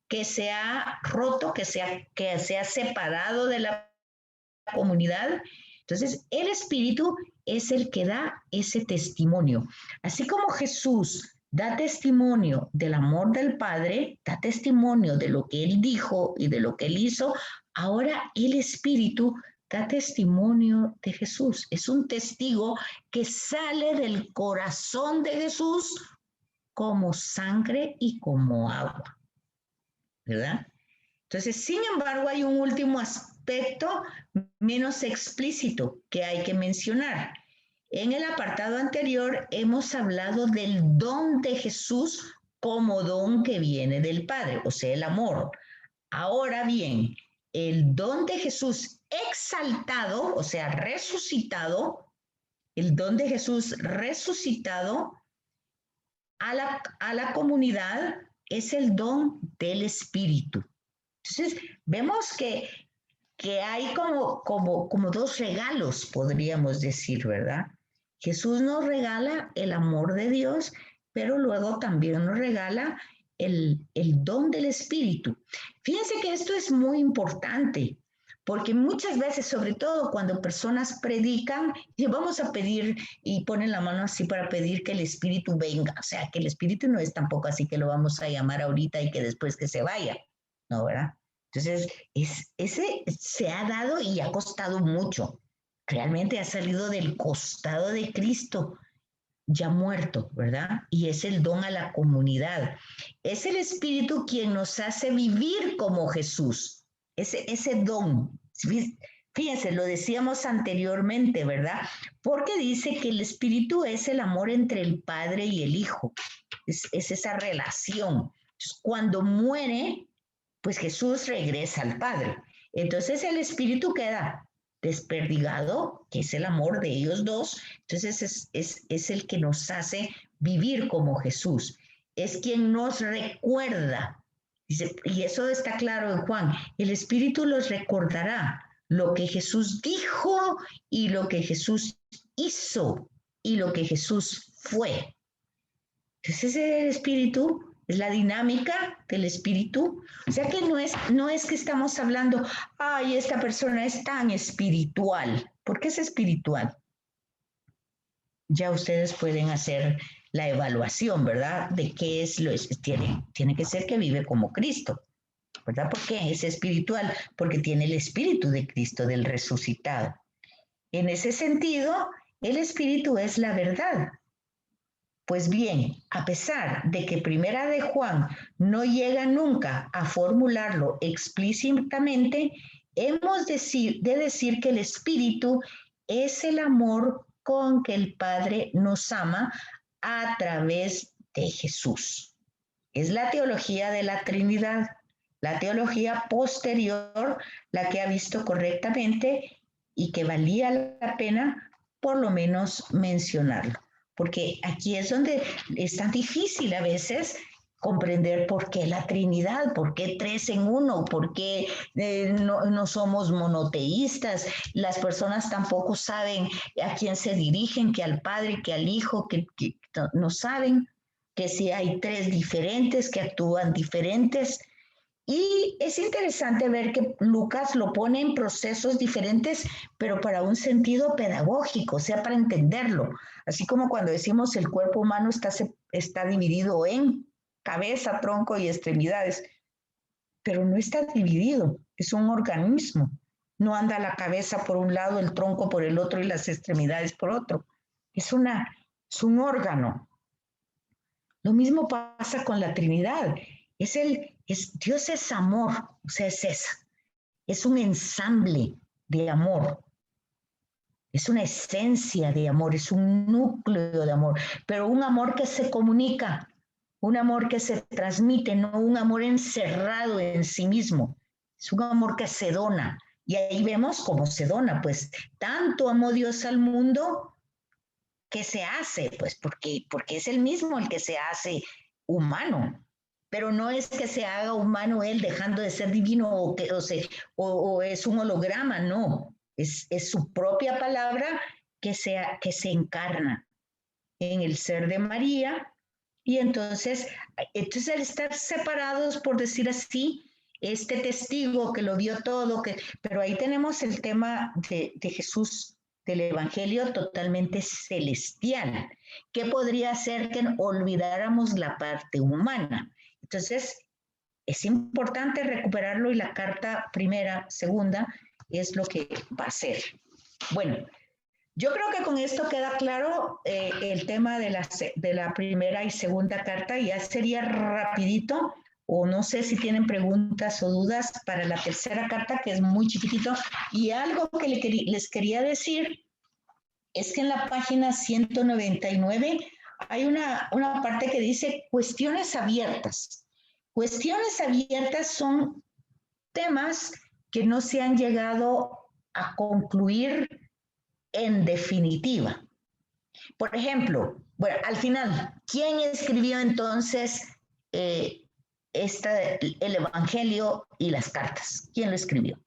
que se ha roto, que se ha separado de la comunidad. Entonces, el Espíritu es el que da ese testimonio. Así como Jesús da testimonio del amor del Padre, da testimonio de lo que Él dijo y de lo que Él hizo, ahora el Espíritu da testimonio de Jesús. Es un testigo que sale del corazón de Jesús como sangre y como agua, ¿verdad? Entonces, sin embargo, hay un último aspecto menos explícito que hay que mencionar. En el apartado anterior hemos hablado del don de Jesús como don que viene del Padre, o sea, el amor. Ahora bien, el don de Jesús exaltado, o sea, resucitado, el don de Jesús resucitado a la comunidad es el don del Espíritu. Entonces, vemos que hay como dos regalos, podríamos decir, ¿verdad? Jesús nos regala el amor de Dios, pero luego también nos regala el don del Espíritu. Fíjense que esto es muy importante, porque muchas veces, sobre todo cuando personas predican, y vamos a pedir y ponen la mano así para pedir que el Espíritu venga, o sea, que el Espíritu no es tampoco así que lo vamos a llamar ahorita y que después que se vaya, ¿no, verdad? Entonces, ese se ha dado y ha costado mucho. Realmente ha salido del costado de Cristo, ya muerto, ¿verdad? Y es el don a la comunidad. Es el Espíritu quien nos hace vivir como Jesús. Ese don. Fíjense, lo decíamos anteriormente, ¿verdad? Porque dice que el Espíritu es el amor entre el Padre y el Hijo. Es esa relación. Entonces, cuando muere, pues Jesús regresa al Padre. Entonces el Espíritu queda desperdigado, que es el amor de ellos dos. Entonces es el que nos hace vivir como Jesús. Es quien nos recuerda. Dice, y eso está claro en Juan. El Espíritu los recordará lo que Jesús dijo y lo que Jesús hizo y lo que Jesús fue. Entonces el Espíritu es la dinámica del Espíritu. O sea que no es que estamos hablando, ay, esta persona es tan espiritual. ¿Por qué es espiritual? Ya ustedes pueden hacer la evaluación, ¿verdad? De qué es lo es. Tiene que ser que vive como Cristo, ¿verdad? ¿Por qué es espiritual? Porque tiene el Espíritu de Cristo, del resucitado. En ese sentido, el Espíritu es la verdad. Pues bien, a pesar de que Primera de Juan no llega nunca a formularlo explícitamente, hemos de decir que el Espíritu es el amor con que el Padre nos ama a través de Jesús. Es la teología de la Trinidad, la teología posterior, la que ha visto correctamente y que valía la pena por lo menos mencionarlo. Porque aquí es donde es tan difícil a veces comprender por qué la Trinidad, por qué tres en uno, por qué no somos monoteístas. Las personas tampoco saben a quién se dirigen, que al Padre, que al Hijo, que no saben que si hay tres diferentes, que actúan diferentes. Y es interesante ver que Lucas lo pone en procesos diferentes, pero para un sentido pedagógico, o sea, para entenderlo. Así como cuando decimos el cuerpo humano está dividido en cabeza, tronco y extremidades, pero no está dividido, es un organismo. No anda la cabeza por un lado, el tronco por el otro y las extremidades por otro. es un órgano. Lo mismo pasa con la Trinidad. Dios es amor, o sea, es un ensamble de amor. Es una esencia de amor, es un núcleo de amor, pero un amor que se comunica, un amor que se transmite, no un amor encerrado en sí mismo. Es un amor que se dona. Y ahí vemos cómo se dona, pues tanto amó Dios al mundo que se hace, pues porque es el mismo el que se hace humano. Pero no es que se haga humano él dejando de ser divino o es un holograma, no. Es su propia palabra que se encarna en el ser de María. Y entonces al estar separados, por decir así, este testigo que lo vio todo, pero ahí tenemos el tema de Jesús, del Evangelio totalmente celestial. ¿Qué podría hacer que olvidáramos la parte humana? Entonces, es importante recuperarlo y la carta primera, segunda, es lo que va a hacer. Bueno, yo creo que con esto queda claro el tema de la primera y segunda carta. Ya sería rapidito, o no sé si tienen preguntas o dudas para la tercera carta, que es muy chiquitito. Y algo que les quería decir es que en la página 199 hay una parte que dice cuestiones abiertas. Cuestiones abiertas son temas que no se han llegado a concluir en definitiva. Por ejemplo, bueno, al final, ¿quién escribió entonces el Evangelio y las cartas? ¿Quién lo escribió?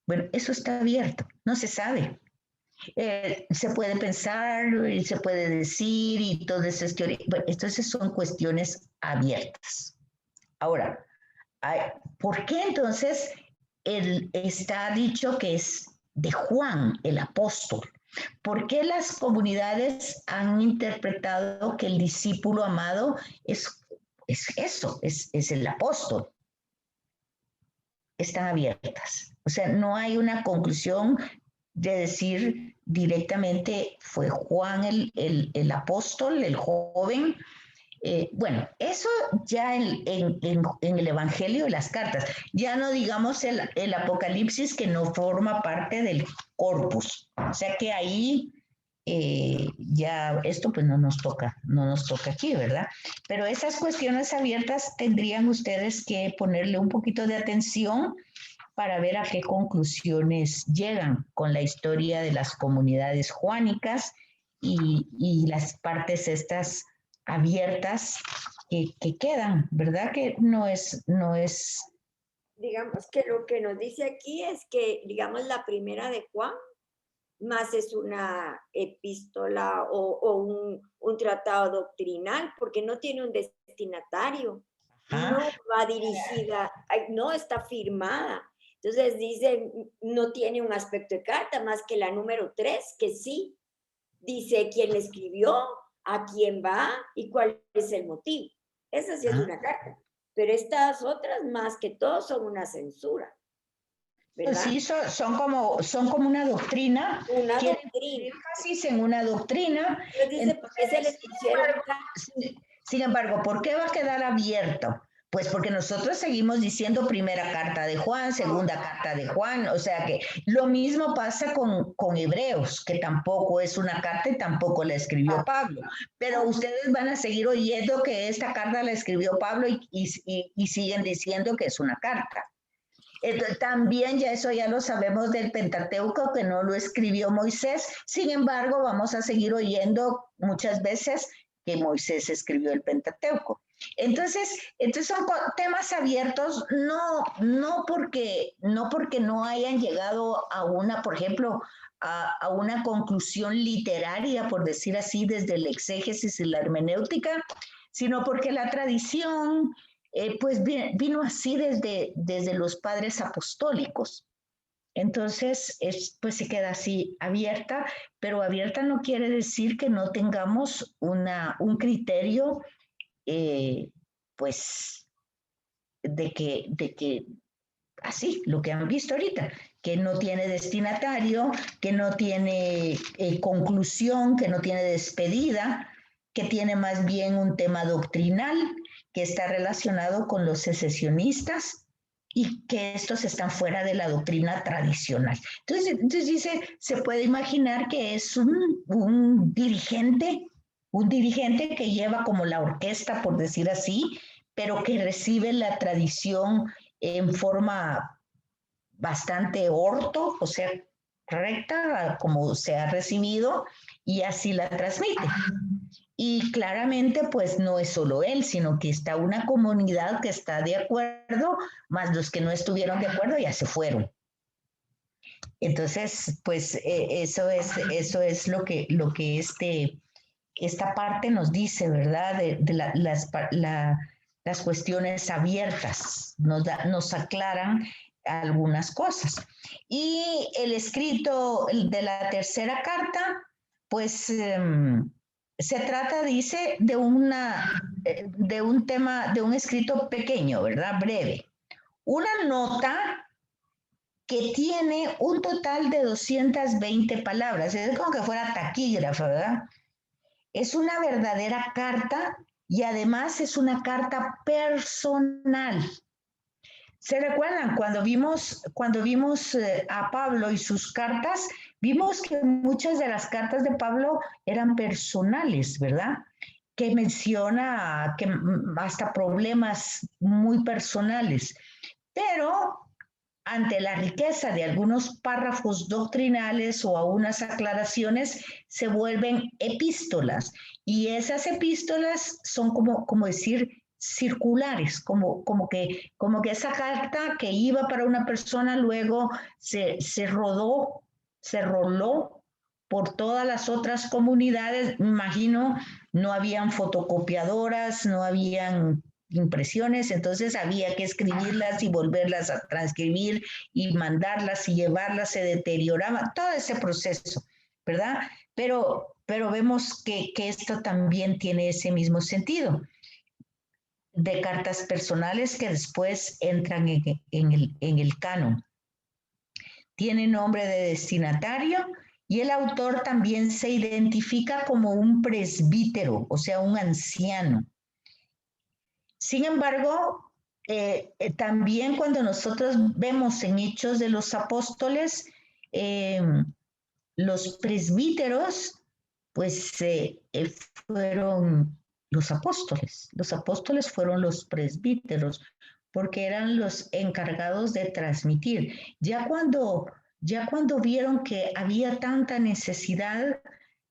Bueno, eso está abierto, no se sabe. Se puede pensar y se puede decir y todas esas teorías. Bueno, entonces son cuestiones abiertas. Ahora, ¿por qué entonces está dicho que es de Juan, el apóstol? ¿Por qué las comunidades han interpretado que el discípulo amado es el apóstol? Están abiertas. O sea, no hay una conclusión de decir directamente fue Juan el apóstol, el joven. Bueno, eso ya en el Evangelio y las cartas. Ya no digamos el Apocalipsis, que no forma parte del corpus. O sea que ahí ya esto pues no nos toca aquí, ¿verdad? Pero esas cuestiones abiertas tendrían ustedes que ponerle un poquito de atención para ver a qué conclusiones llegan con la historia de las comunidades juánicas y las partes estas abiertas que quedan, ¿verdad? Que no es... Digamos que lo que nos dice aquí es que, digamos, la primera de Juan, más es una epístola o un tratado doctrinal, porque no tiene un destinatario, no va dirigida, no está firmada. Entonces dice, no tiene un aspecto de carta más que la número 3, que sí dice quién le escribió, a quién va y cuál es el motivo. Esa sí es una carta, pero estas otras más que todo son una censura. ¿verdad? Sí, son como una doctrina. Una doctrina. Énfasis en una doctrina. Dice, ¿por qué se les pusieron? Sin embargo, ¿por qué va a quedar abierto? Pues porque nosotros seguimos diciendo primera carta de Juan, segunda carta de Juan, o sea que lo mismo pasa con Hebreos, que tampoco es una carta y tampoco la escribió Pablo, pero ustedes van a seguir oyendo que esta carta la escribió Pablo y siguen diciendo que es una carta. Entonces, también eso ya lo sabemos del Pentateuco, que no lo escribió Moisés, sin embargo vamos a seguir oyendo muchas veces que Moisés escribió el Pentateuco. Entonces son temas abiertos, no porque no hayan llegado a una, por ejemplo, a una conclusión literaria, por decir así, desde el exégesis y la hermenéutica, sino porque la tradición pues vino así desde los padres apostólicos. Entonces, pues se queda así abierta, pero abierta no quiere decir que no tengamos un criterio, pues, de que así, lo que han visto ahorita, que no tiene destinatario, que no tiene conclusión, que no tiene despedida, que tiene más bien un tema doctrinal, que está relacionado con los secesionistas y que estos están fuera de la doctrina tradicional. Entonces dice, se puede imaginar que es un dirigente que lleva como la orquesta, por decir así, pero que recibe la tradición en forma bastante orto, o sea, recta, como se ha recibido, y así la transmite. Y claramente, pues no es solo él, sino que está una comunidad que está de acuerdo, más los que no estuvieron de acuerdo ya se fueron. Entonces, pues eso es lo que esta parte nos dice, ¿verdad? De las cuestiones abiertas, nos aclaran algunas cosas. Y el escrito de la tercera carta, pues se trata, dice, de un tema, de un escrito pequeño, ¿verdad? Breve. Una nota que tiene un total de 220 palabras, es como que fuera taquígrafo, ¿verdad? Es una verdadera carta y además es una carta personal. ¿Se recuerdan? Cuando vimos a Pablo y sus cartas, vimos que muchas de las cartas de Pablo eran personales, ¿verdad? Que menciona que hasta problemas muy personales. Pero ante la riqueza de algunos párrafos doctrinales o algunas aclaraciones, se vuelven epístolas. Y esas epístolas son como decir, circulares, como que esa carta que iba para una persona luego se roló por todas las otras comunidades. Me imagino, no habían fotocopiadoras, no habían impresiones, entonces había que escribirlas y volverlas a transcribir y mandarlas y llevarlas, se deterioraba todo ese proceso, ¿verdad? Pero vemos que esto también tiene ese mismo sentido, de cartas personales que después entran en el canon. Tiene nombre de destinatario y el autor también se identifica como un presbítero, o sea, un anciano. Sin embargo, también cuando nosotros vemos en Hechos de los Apóstoles, los presbíteros, pues fueron los apóstoles. Los apóstoles fueron los presbíteros, porque eran los encargados de transmitir. Ya cuando vieron que había tanta necesidad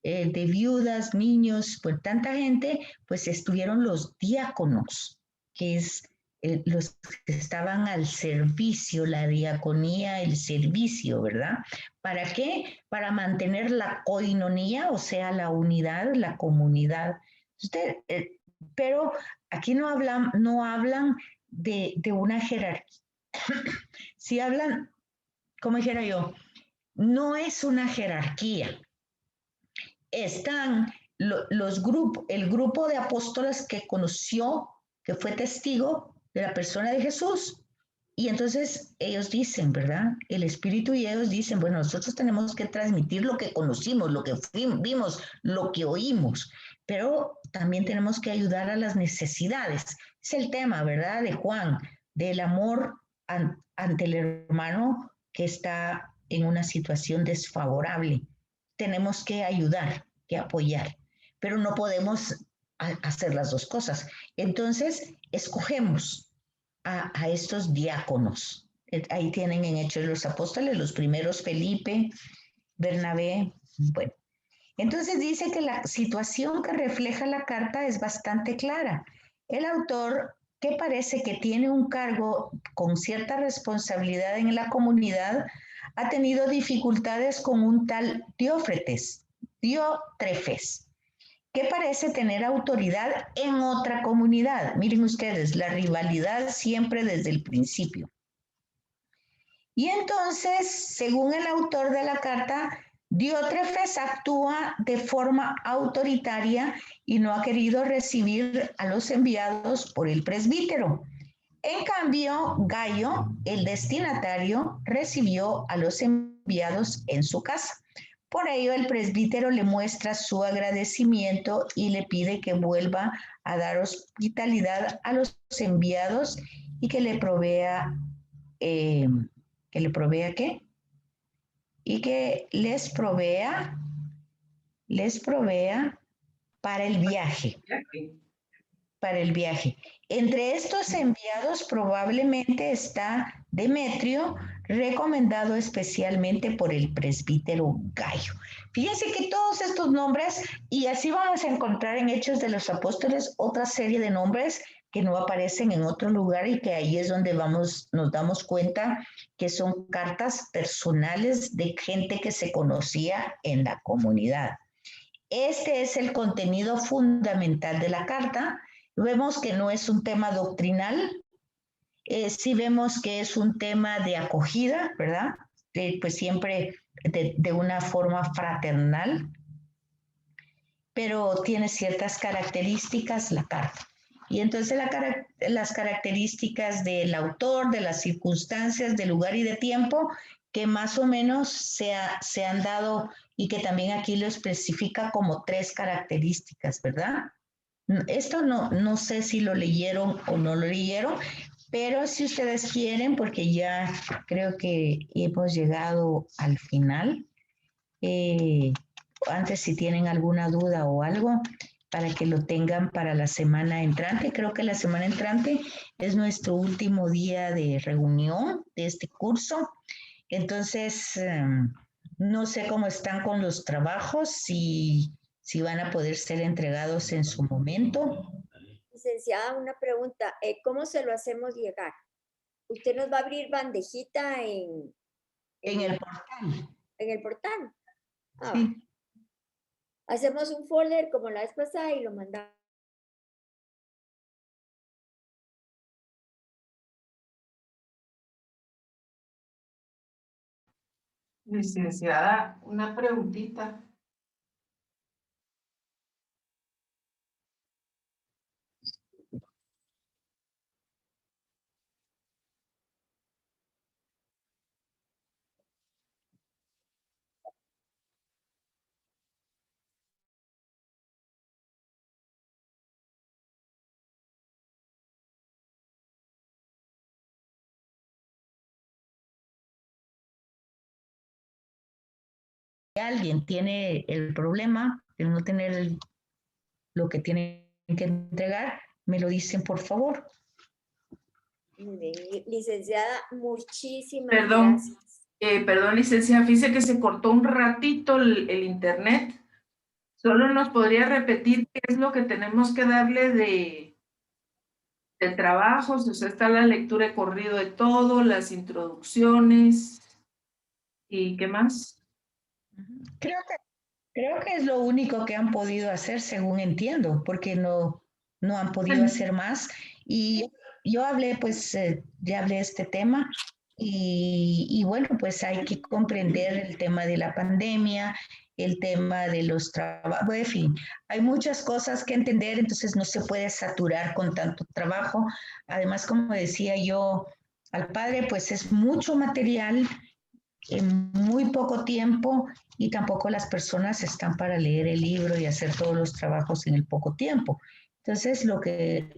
de viudas, niños, pues tanta gente, pues estuvieron los diáconos, que es los que estaban al servicio, la diaconía, el servicio, ¿verdad? ¿Para qué? Para mantener la koinonía, o sea, la unidad, la comunidad. Pero aquí no hablan de una jerarquía. Si hablan, como dijera yo, no es una jerarquía. Están el grupo de apóstoles que conoció, que fue testigo de la persona de Jesús. Y entonces ellos dicen, ¿verdad? El Espíritu y ellos dicen, bueno, nosotros tenemos que transmitir lo que conocimos, lo que vimos, lo que oímos, pero también tenemos que ayudar a las necesidades. Es el tema, ¿verdad? De Juan, del amor ante el hermano que está en una situación desfavorable. Tenemos que ayudar, que apoyar, pero no podemos hacer las dos cosas. Entonces, escogemos a estos diáconos. Ahí tienen en Hechos de los Apóstoles, los primeros, Felipe, Bernabé, bueno. Entonces dice que la situación que refleja la carta es bastante clara. El autor, que parece que tiene un cargo con cierta responsabilidad en la comunidad, ha tenido dificultades con un tal Diótrefes, que parece tener autoridad en otra comunidad. Miren ustedes, la rivalidad siempre desde el principio. Y entonces, según el autor de la carta, Diótrefes actúa de forma autoritaria y no ha querido recibir a los enviados por el presbítero. En cambio, Gayo, el destinatario, recibió a los enviados en su casa. Por ello, el presbítero le muestra su agradecimiento y le pide que vuelva a dar hospitalidad a los enviados y que le provea, ¿qué? Y que les provea para el viaje. Para el viaje. Entre estos enviados probablemente está Demetrio, recomendado especialmente por el presbítero Gayo. Fíjense que todos estos nombres, y así vamos a encontrar en Hechos de los Apóstoles otra serie de nombres que no aparecen en otro lugar y que ahí es donde nos damos cuenta que son cartas personales de gente que se conocía en la comunidad. Este es el contenido fundamental de la carta. Vemos que no es un tema doctrinal, sí vemos que es un tema de acogida, ¿verdad? Pues siempre de una forma fraternal, pero tiene ciertas características la carta. Y entonces las características del autor, de las circunstancias, del lugar y de tiempo, que más o menos se han dado y que también aquí lo especifica como 3 características, ¿verdad? Esto no sé si lo leyeron o no lo leyeron, pero si ustedes quieren, porque ya creo que hemos llegado al final, antes si tienen alguna duda o algo, para que lo tengan para la semana entrante. Creo que la semana entrante es nuestro último día de reunión de este curso. Entonces, no sé cómo están con los trabajos, si van a poder ser entregados en su momento. Licenciada, una pregunta. ¿Cómo se lo hacemos llegar? ¿Usted nos va a abrir bandejita en el portal? En el portal. Sí. Hacemos un folder como la vez pasada y lo mandamos. Licenciada, una preguntita. Si alguien tiene el problema de no tener lo que tienen que entregar, me lo dicen, por favor. Licenciada, muchísimas gracias. Perdón. Perdón, licenciada, fíjese que se cortó un ratito el internet. ¿Solo nos podría repetir qué es lo que tenemos que darle de trabajos? O sea, está la lectura de corrido de todo, las introducciones, ¿y qué más? Creo que es lo único que han podido hacer, según entiendo, porque no han podido hacer más. Y yo hablé, pues, ya hablé de este tema y bueno, pues hay que comprender el tema de la pandemia, el tema de los trabajos, en fin, hay muchas cosas que entender, entonces no se puede saturar con tanto trabajo. Además, como decía yo al padre, pues es mucho material en muy poco tiempo y tampoco las personas están para leer el libro y hacer todos los trabajos en el poco tiempo. Entonces, lo que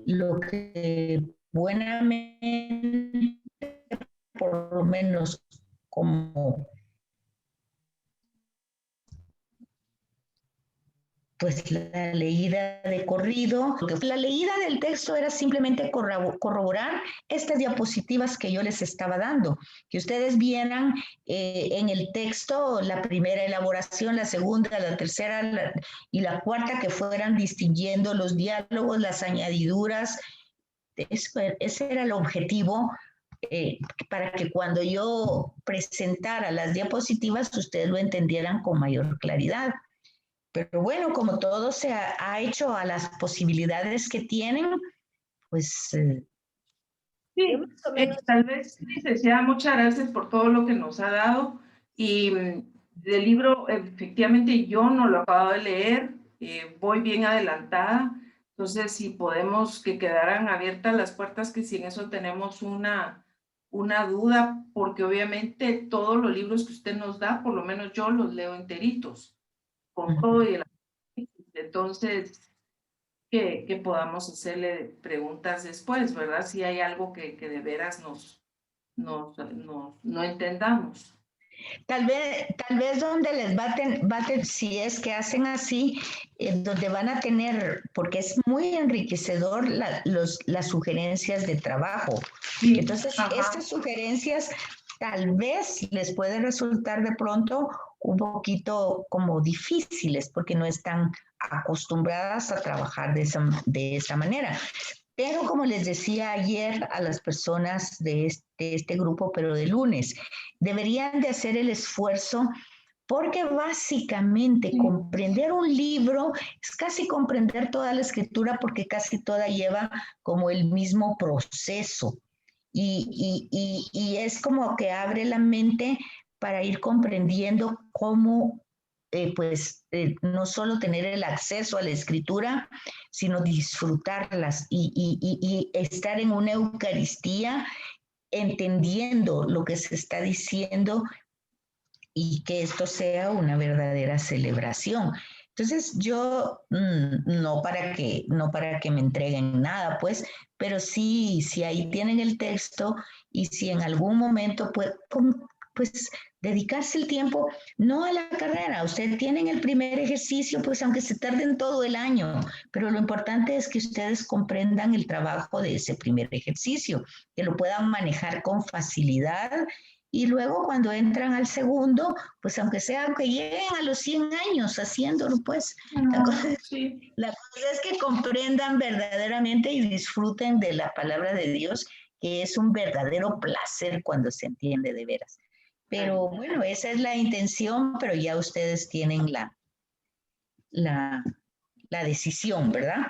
buenamente, por lo menos como pues la leída de corrido, la leída del texto era simplemente corroborar estas diapositivas que yo les estaba dando, que ustedes vieran en el texto la primera elaboración, la segunda, la tercera y la cuarta, que fueran distinguiendo los diálogos, las añadiduras. Ese era el objetivo, para que cuando yo presentara las diapositivas ustedes lo entendieran con mayor claridad. Pero bueno, como todo se ha hecho a las posibilidades que tienen, pues... Sí, tal vez, licenciada, muchas gracias por todo lo que nos ha dado. Y del libro, efectivamente, yo no lo acabo de leer, voy bien adelantada. Entonces, si podemos que quedaran abiertas las puertas, que si en eso tenemos una duda, porque obviamente todos los libros que usted nos da, por lo menos yo los leo enteritos, con todo y el análisis. Entonces, que podamos hacerle preguntas después, ¿verdad? Si hay algo que de veras no entendamos. Tal vez donde les si es que hacen así, donde van a tener, porque es muy enriquecedor las sugerencias de trabajo. Sí. Entonces, estas sugerencias tal vez les puede resultar de pronto un poquito como difíciles, porque no están acostumbradas a trabajar de esa manera. Pero como les decía ayer a las personas de este grupo, pero de lunes, deberían de hacer el esfuerzo porque básicamente comprender un libro es casi comprender toda la escritura porque casi toda lleva como el mismo proceso y es como que abre la mente para ir comprendiendo cómo no solo tener el acceso a la escritura, sino disfrutarlas y estar en una Eucaristía entendiendo lo que se está diciendo y que esto sea una verdadera celebración. Entonces yo, no para que me entreguen nada, pues, pero sí, si ahí tienen el texto y si en algún momento pues dedicarse el tiempo, no a la carrera, ustedes tienen el primer ejercicio, pues aunque se tarden todo el año, pero lo importante es que ustedes comprendan el trabajo de ese primer ejercicio, que lo puedan manejar con facilidad y luego cuando entran al segundo, pues aunque lleguen a los 100 años haciéndolo, pues la cosa es que comprendan verdaderamente y disfruten de la palabra de Dios, que es un verdadero placer cuando se entiende de veras. Pero bueno, esa es la intención, pero ya ustedes tienen la decisión, ¿verdad?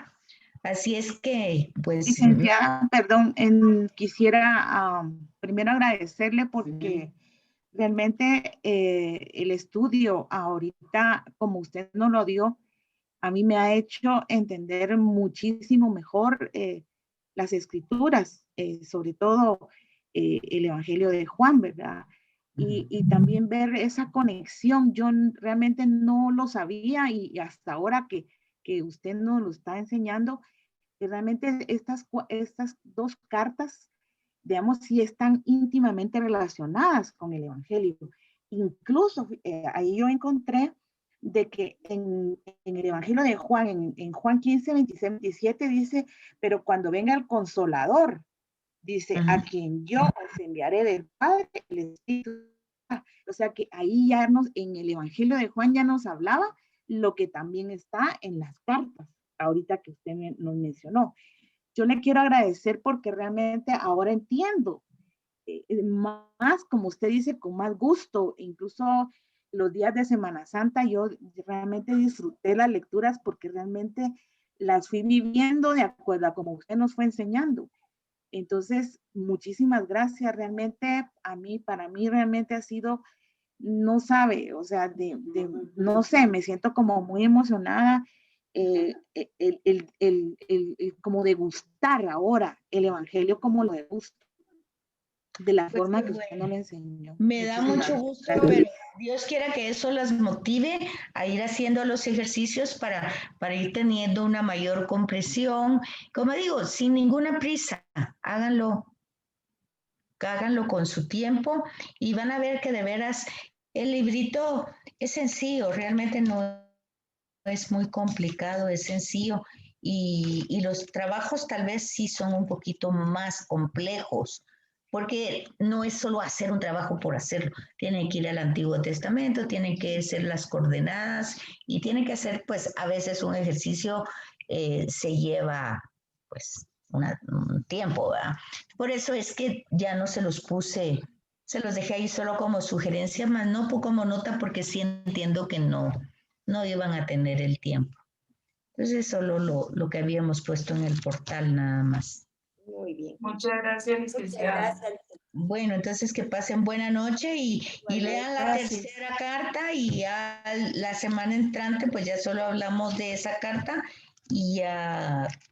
Así es que, pues... Licenciada, perdón, quisiera primero agradecerle porque realmente el estudio ahorita, como usted nos lo dio, a mí me ha hecho entender muchísimo mejor las escrituras, sobre todo el Evangelio de Juan, ¿verdad? Y también ver esa conexión. Yo realmente no lo sabía y hasta ahora que usted nos lo está enseñando, que realmente estas dos cartas, digamos, sí están íntimamente relacionadas con el Evangelio. Incluso ahí yo encontré de que en el Evangelio de Juan, en Juan 15, 26, 27, dice, pero cuando venga el Consolador, dice, a quien yo os enviaré del Padre, el Espíritu. O sea que ahí ya en el Evangelio de Juan ya nos hablaba lo que también está en las cartas, ahorita que usted nos mencionó. Yo le quiero agradecer porque realmente ahora entiendo más, como usted dice, con más gusto. Incluso los días de Semana Santa yo realmente disfruté las lecturas porque realmente las fui viviendo de acuerdo a como usted nos fue enseñando. Entonces, muchísimas gracias. Realmente para mí realmente ha sido, no sabe, o sea, no sé, me siento como muy emocionada. Como degustar ahora el Evangelio como lo degusto, de la forma que usted nos lo enseñó. Me da mucho gusto, pero Dios quiera que eso las motive a ir haciendo los ejercicios para ir teniendo una mayor comprensión. Como digo, sin ninguna prisa, háganlo con su tiempo y van a ver que de veras el librito es sencillo, realmente no es muy complicado, es sencillo y los trabajos tal vez sí son un poquito más complejos, porque no es solo hacer un trabajo por hacerlo, tienen que ir al Antiguo Testamento, tienen que hacer las coordenadas y tienen que hacer, pues a veces un ejercicio se lleva, pues, un tiempo, ¿verdad? Por eso es que ya no se los puse, se los dejé ahí solo como sugerencia, más no como nota, porque sí entiendo que no iban a tener el tiempo. Entonces, solo lo que habíamos puesto en el portal nada más. Muy bien. Muchas gracias, licenciada. Bueno, entonces que pasen buena noche y lean la tercera carta y ya la semana entrante pues ya solo hablamos de esa carta y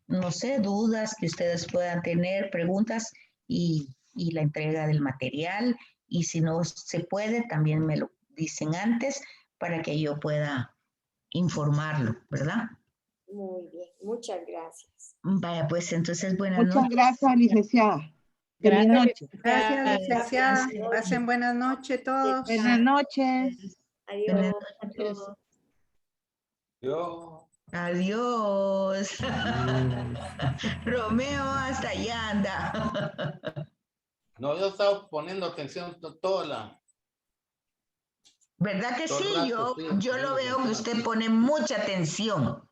no sé, dudas que ustedes puedan tener, preguntas y la entrega del material. Y si no se puede, también me lo dicen antes para que yo pueda informarlo, ¿verdad? Muy bien, muchas gracias. Vaya, pues entonces buenas Muchas noches. gracias, licenciada. Feliz Gracias, noche. Gracias, licenciada. Buenas Pasen buenas noches todos. Buenas noches. Adiós Buenas a noches. todos. Yo. Adiós. Dios. Romeo hasta allá anda. No, yo estaba poniendo atención toda la... ¿Verdad que Todo el sí? rato, sí, Yo sí, lo veo que sí. usted pone mucha atención.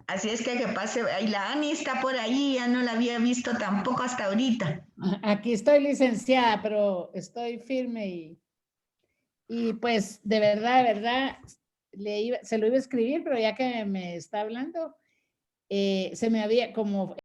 Así es que pase. Ahí la Ani está por ahí, ya no la había visto tampoco hasta ahorita. Aquí estoy, licenciada, pero estoy firme y pues de verdad, se lo iba a escribir, pero ya que me está hablando, se me había como